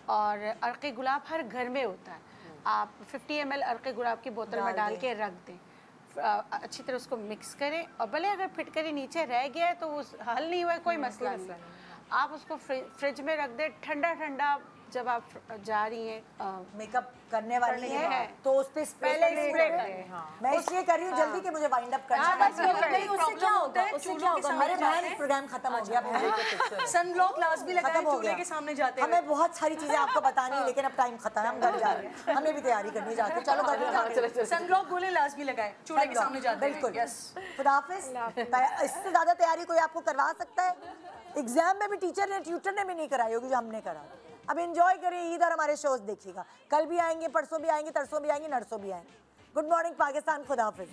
और अर्क़े गुलाब हर घर में होता है, आप 50 ml अर्क़े गुलाब की बोतल में डाल के रख दें, अच्छी तरह उसको मिक्स करें, और भले अगर फिटकरी नीचे रह गया है तो वो हल नहीं हुआ है, कोई मसला नहीं, आप उसको फ्रिज में रख दें, ठंडा ठंडा जब आप जा रही हैं मेकअप करने वाली है तो उस पे पहले स्प्रे करें। मैं इसलिए कर रही हूँ जल्दी कि मुझे वाइंड अप करना है। नहीं, उससे क्या होगा? उससे क्या होगा? हमारे बहन प्रोग्राम खत्म हो गया बहन, सनब्लॉक ग्लास भी लगाए खत्म हो चूल्हे गया। के सामने जाते हैं। हमें बहुत सारी चीजें आपको बतानी है लेकिन अब टाइम खत्म है, हम घर जा रहे हैं, हमें भी तैयारी करनी है जाके। चलो घर जाके सनब्लॉक गोले लास्ट भी लगाए चूल्हे के सामने जाते हैं। बिल्कुल। यस। खुदाफिज। इससे ज्यादा तैयारी कोई आपको करवा सकता है? एग्जाम में भी टीचर ने ट्यूटर ने भी नहीं कराई होगी जो हमने करा। अब एंजॉय करिए ईद और हमारे शोज देखिएगा। कल भी आएंगे, परसों भी आएंगे, तरसों भी आएंगे, नरसों भी आएंगे। Good morning Pakistan, खुदाफिज।